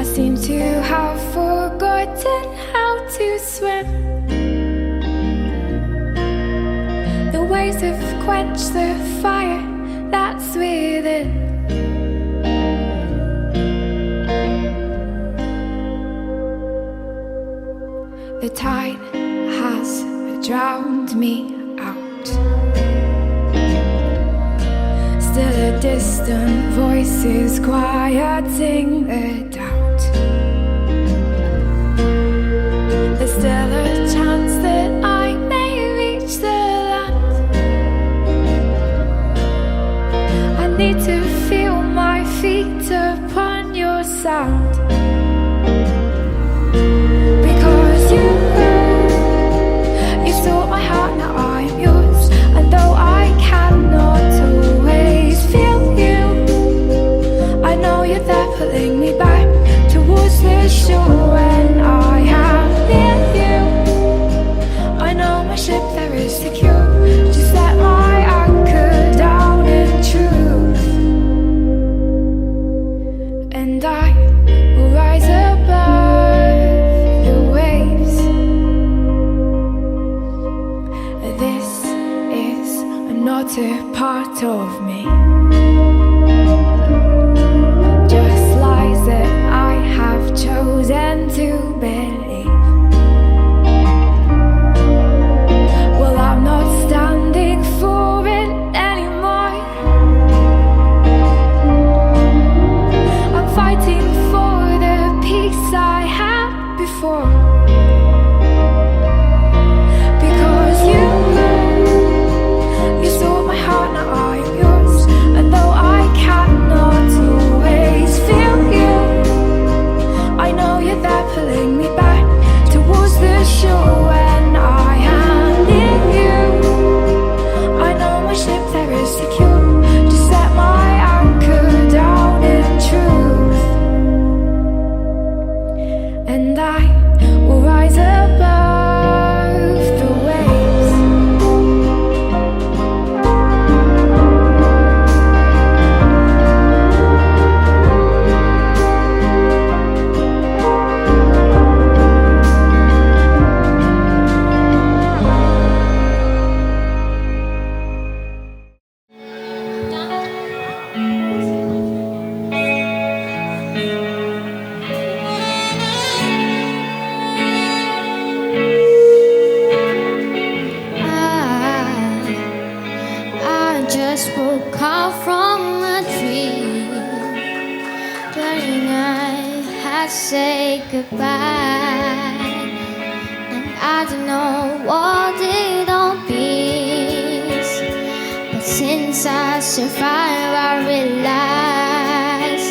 I seem to have forgotten how to swim. The waves have quenched the fire that's within. The tide has drowned me out. Still a distant voice is quieting the doubt. There's still a chance that I may reach the land. I need to feel my feet upon your sand. Because you stole my heart, now I'm yours. And though I cannot always feel you, I know you're there pulling me back towards the shore. When I am near you, I know my ship there is secure. Just let my anchor down in truth, and I will rise above the waves. This is not a part of me, just lies that I have chosen to believe. Well, I'm not standing for it anymore. I'm fighting for the peace I had before. Because you stole my heart, now I'm yours. And though I cannot always feel you, I know you're there pulling me back towards the shore. When I am near you, I know my ship there is secure. Just set my anchor down in truth, and I will rise above the waves. I just woke up from a dream wherein I had said goodbye, and I don't know what it all means, but since I survived I realize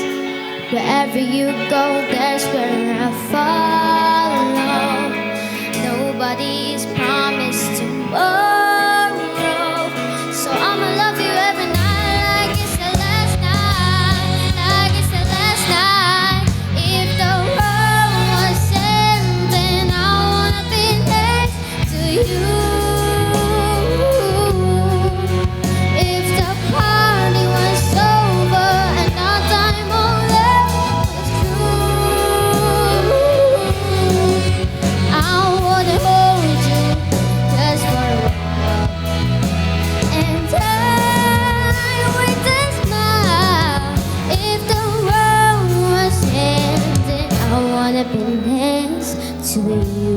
wherever you go, there's where I follow. Nobody's promised tomorrow. So I'ma love you every night like it's the last night, like it's the last night. If the world was ending, I wanna be next to you. If the party was over and our time on love was true, I wanna hold you just for a while. And I wait and smile. If the world was ending, I wanna be next to you.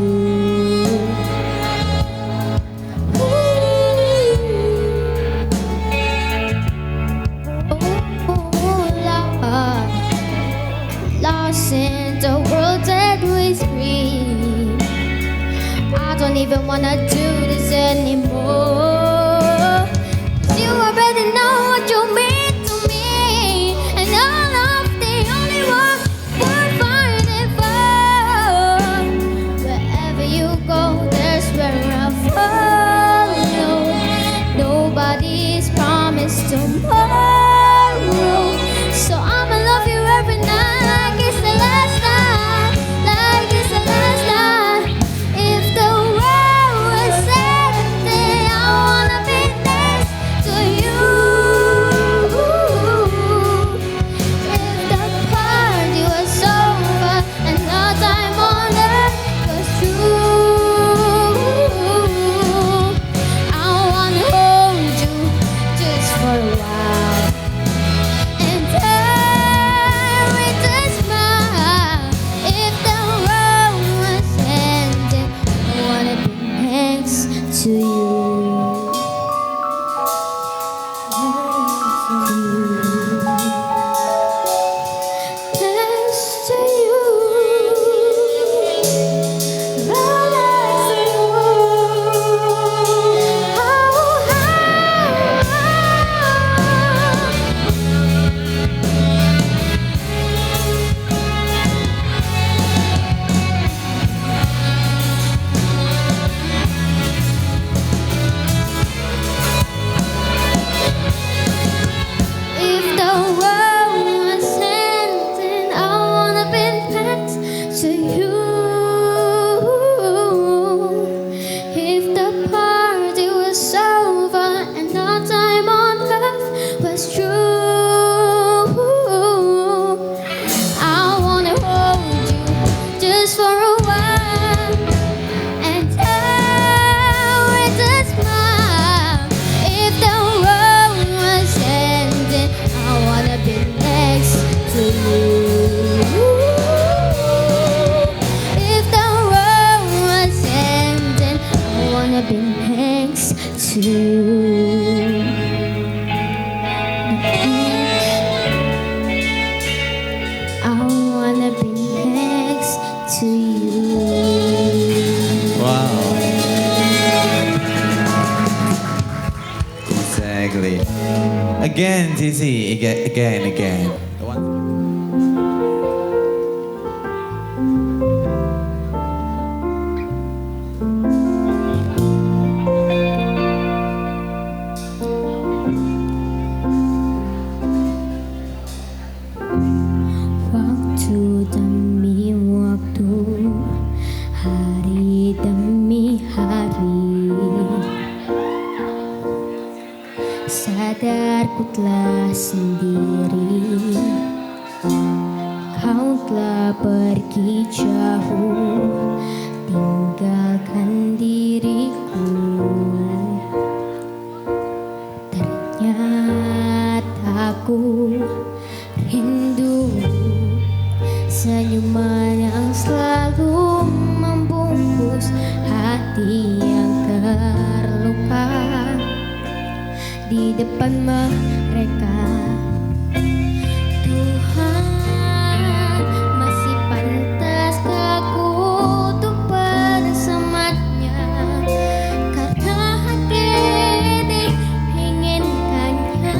Lost in the world that we scream. I don't even wanna do this anymore. You already know what you mean to me, and all of the only one we're fighting for. Wherever you go, there's where I follow. Nobody's promised tomorrow, so I'ma love you every night like it's the last night, like it's the last night. If the world was ending, next to you. I wanna be next to you. Wow. Exactly. Again, Cici. Again. Waktu demi waktu, hari demi hari, sadar ku telah sendiri. Kau telah pergi jauh, tinggalkan diriku. Ternyata aku rindu senyuman yang selalu membungkus hati yang terluka di depan mereka. Tuhan, masih pantaskah aku untuk bersamanya? Karena hati ini inginkannya.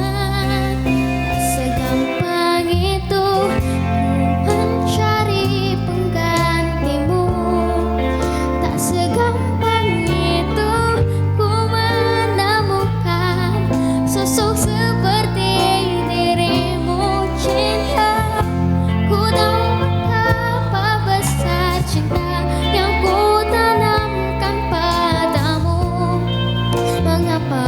Tak segampang itu mencari penggantimu. Tak segampang itu ku menemukan sosok seperti dirimu. Cinta, ku tahu betapa besar cinta yang ku tanamkan padamu. Mengapa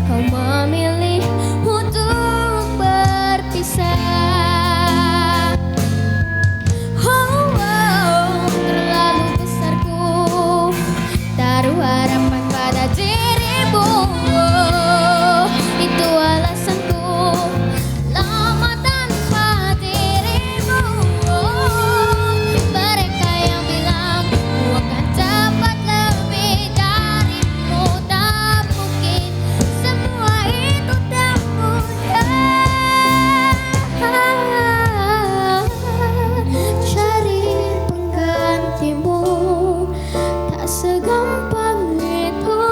kau memilih untuk berpisah? Terlalu besar ku taruh harapan pada dirimu. Itu alasanku lama tanpa dirimu. Mereka yang bilang ku akan dapat lebih darimu, tak mungkin, semua itu tak mudah. Cari penggantimu, tak segampang itu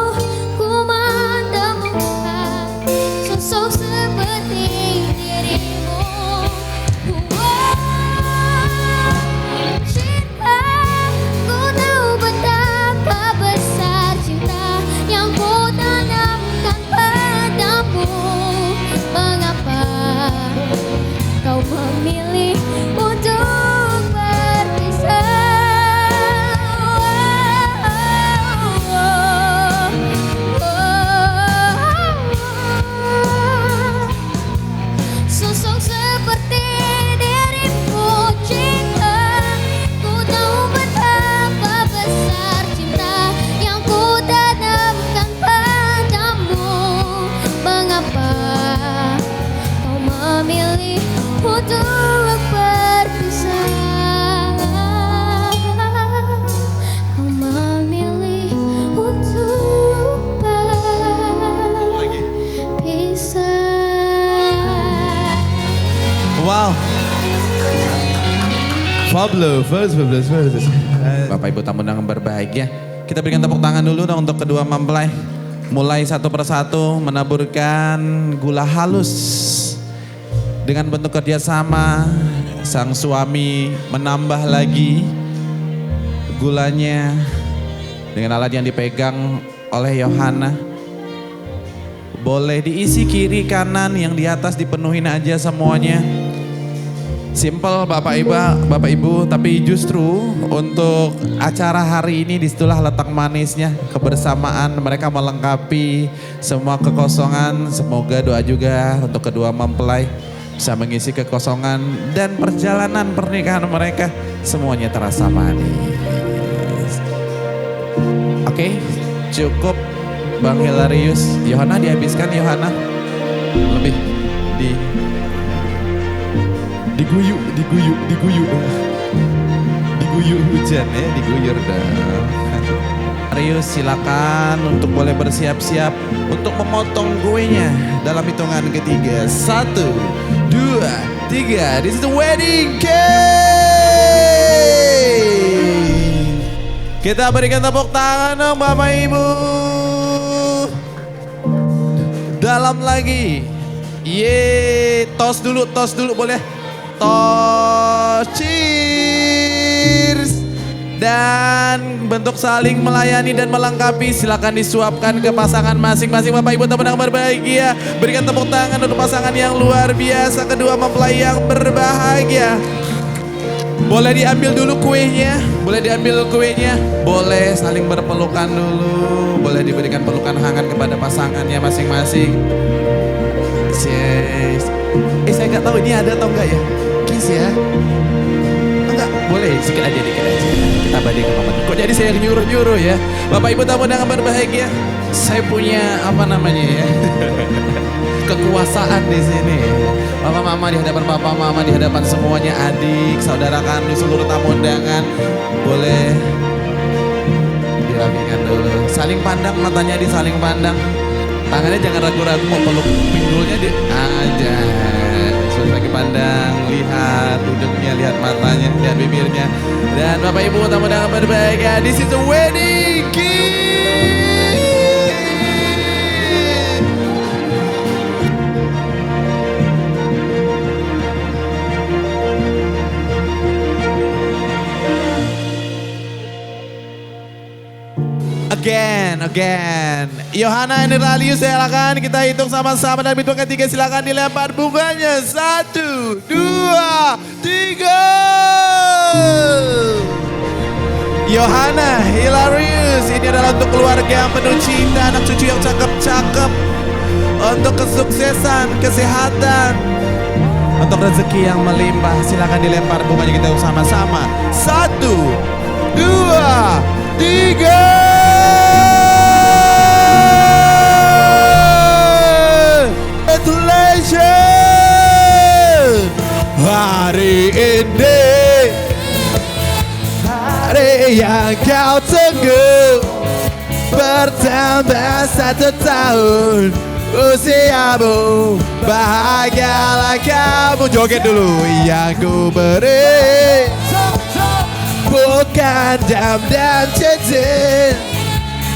ku menemukan sosok seperti dirimu. Cinta, ku tahu betapa besar cinta yang ku tanamkan padamu. Mengapa kau memilih untuk berpisah? Sosok seperti dirimu. Cinta, ku tahu betapa besar cinta yang ku tanamkan padamu. Mengapa kau memilih untuk berpisah? Kau memilih untuk berpisah. Wow. Fabulous. Bapak Ibu tamu undangan berbahagia. Kita berikan tepuk tangan dulu dong untuk kedua mempelai. Mulai satu persatu menaburkan gula halus. Dengan bentuk kerjasama, sang suami menambah lagi gulanya dengan alat yang dipegang oleh Yohana. Boleh diisi kiri kanan, yang di atas dipenuhin aja semuanya. Simple Bapak Ibu, tapi justru untuk acara hari ini disitulah letak manisnya, kebersamaan mereka melengkapi semua kekosongan. Semoga doa juga untuk kedua mempelai bisa mengisi kekosongan dan perjalanan pernikahan mereka semuanya terasa manis. Oke, cukup Bang Hilarius. Yohana dihabiskan, Yohana. Lebih diguyur hujan ya, diguyur dong. Hilarius silakan untuk boleh bersiap-siap untuk memotong kuenya dalam hitungan ketiga. 1, 2, 3. This is the wedding cake. Kita berikan tepuk tangan dong Bapak Ibu. Dalam lagi. Tos dulu boleh. Tos, cheers. Dan bentuk saling melayani dan melengkapi, silakan disuapkan ke pasangan masing-masing. Bapak Ibu teman yang berbahagia, berikan tepuk tangan untuk pasangan yang luar biasa, kedua mempelai yang berbahagia. Boleh diambil dulu kuenya, boleh saling berpelukan dulu, boleh diberikan pelukan hangat kepada pasangannya masing-masing. Yes. Saya nggak tahu ini ada atau enggak ya, kiss ya. Enggak, boleh sedikit aja. Kita balik ke Mama. Kok jadi saya nyuruh-nyuruh ya? Bapak Ibu tamu undangan berbahagia, saya punya kekuasaan di sini. Bapak Mama di hadapan Bapak Mama, di hadapan semuanya, adik, saudara kandung, seluruh tamu undangan, boleh dirapikan dulu. Saling pandang, matanya disaling pandang. Tangannya jangan ragu-ragu, mau peluk pinggulnya aja. Lagi pandang, lihat hidungnya, lihat matanya, lihat bibirnya. Dan Bapak Ibu tamu undangan berbahagia, this is the wedding cake. Again. Yohana Henralius silakan kita hitung sama-sama dan hitung ketiga silakan dilempar bunganya. 1, 2, 3. Yohana Hilarius, ini adalah untuk keluarga yang penuh cinta, anak cucu yang cakep-cakep, untuk kesuksesan, kesehatan, untuk rezeki yang melimpah. Silakan dilempar bunganya kita sama-sama. 1, 2, 3. Congratulations. Hari ini, hari yang kau tunggu, bertambah 1 tahun usiamu, bahagialah kamu. Joget dulu. Yang ku beri bukan jam dan cincin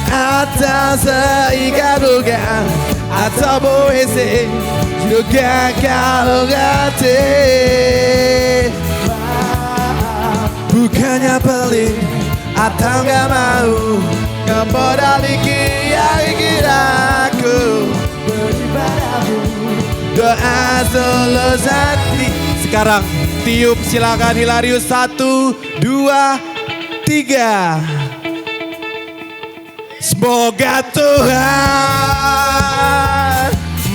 atau seikat bunga atau puisi, juga kalung hati. Bukannya pelit atau gak mau, kembali yang ingin aku beri padamu, doa tulus hati. Sekarang tiup silakan Hilarius. 1, 2, 3. Semoga Tuhan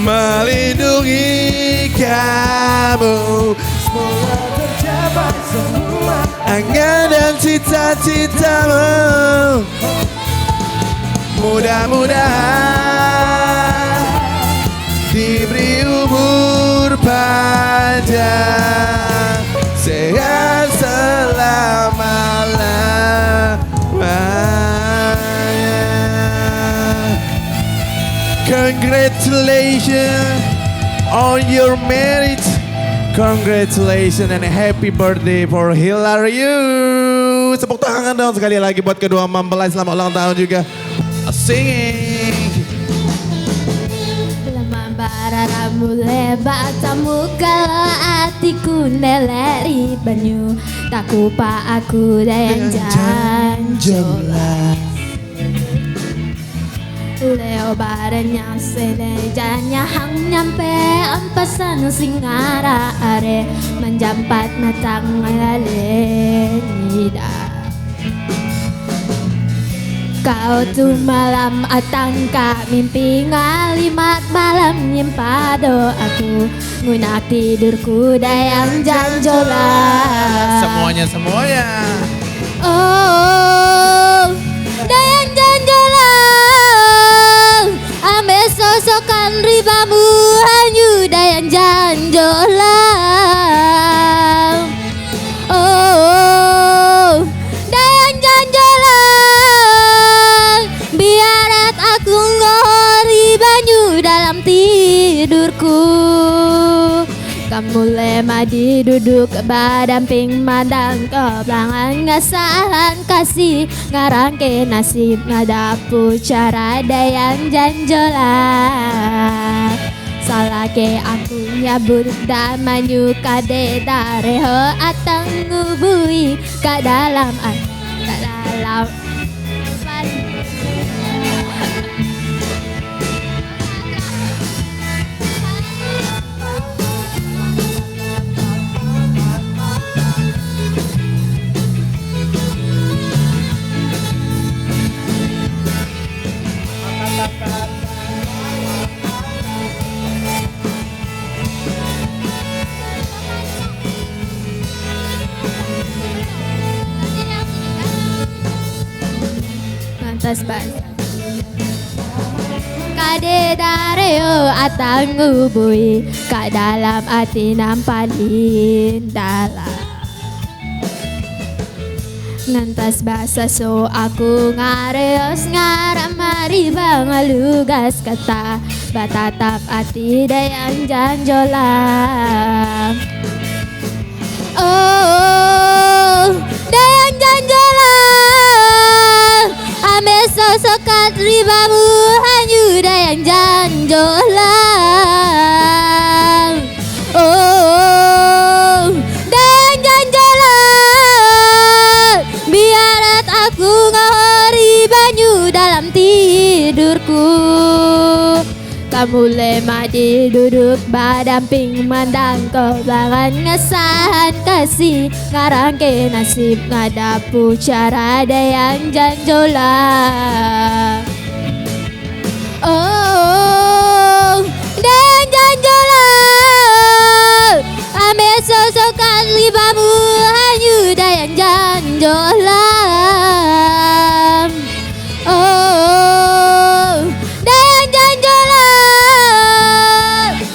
melindungi kamu, semoga tercapai semua angan dan cita-citamu. Mudah-mudahan diberi umur panjang, sehat selama-lamanya. Congratulations on your marriage. Congratulations and happy birthday for Hilarius. Tepuk tangan dong sekali lagi buat kedua mempelai, selamat ulang tahun juga. Singing. Lama bararamu lebat tamu kalau hatiku neleri banyu, tak kupa aku dayang janjola. Leo barenya senejanya hang nyampe ampasan singara are menjampat matang ngaleda. Kau tuh malam atangka mimpi ngalimat malam nyimpado aku ngunak tidurku dayang janjola. Semuanya. Oh, dayang janjola. Ambe sosokan ribamu hanyu dayang janjola. Oh, dayang janjola. Kamu lemah duduk badamping mandang kebelangan ngasahan kasih ngarangke nasib ngadapu cara dayang janjolan salah ke aku nyabut damanyu kade dareho atang ngubui ka dalam kade dareo atang ngubui ka dalam hati nampalin dalam ngantas basa so aku ngareos ngaramari bangalugas kata batatap hati dayang janjolan oh dayang janjolan ame sosokat ribamu hanyu dayang janjolan oh dayang janjolan biarat aku ngahori banyu dalam tidurku kamu lemah duduk badamping mandang kebelangan ngesahan kasih ngarangke nasib ngadapu cara dayang janjolan oh dayang janjolan ame sosokan libamu hanyu dayang janjolan oh dayang janjolan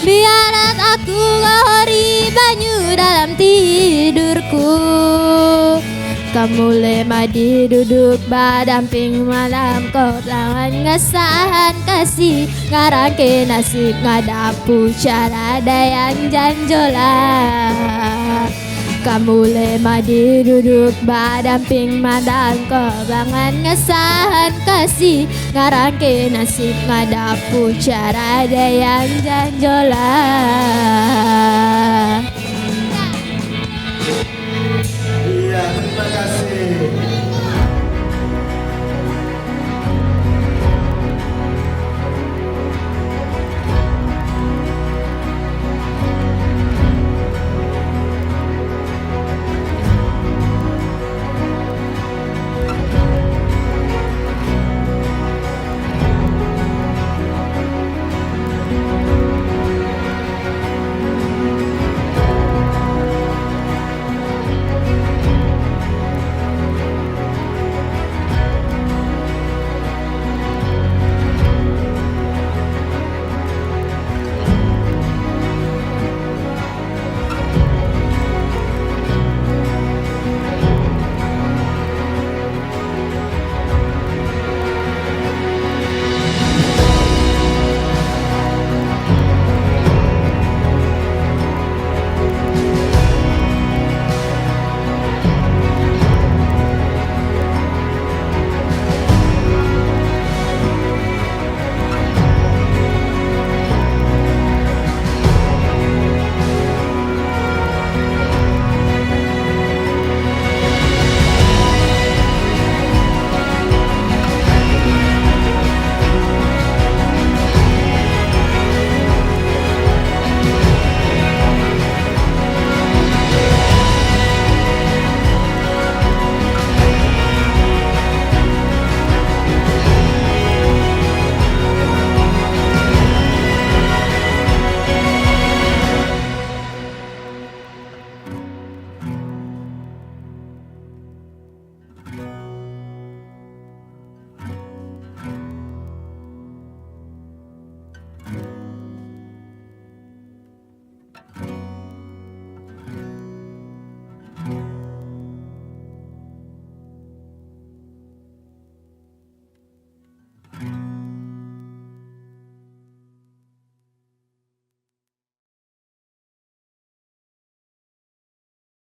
biarat aku ngahori banyu dalam tidurku kamu lemah duduk badamping malam kebelangan ngesahan kasih ngarangke nasib ngadapu cara dayang janjolan kamu lemah duduk badamping malam kebelangan ngesahan kasih ngarangke nasib ngadapu cara dayang janjolan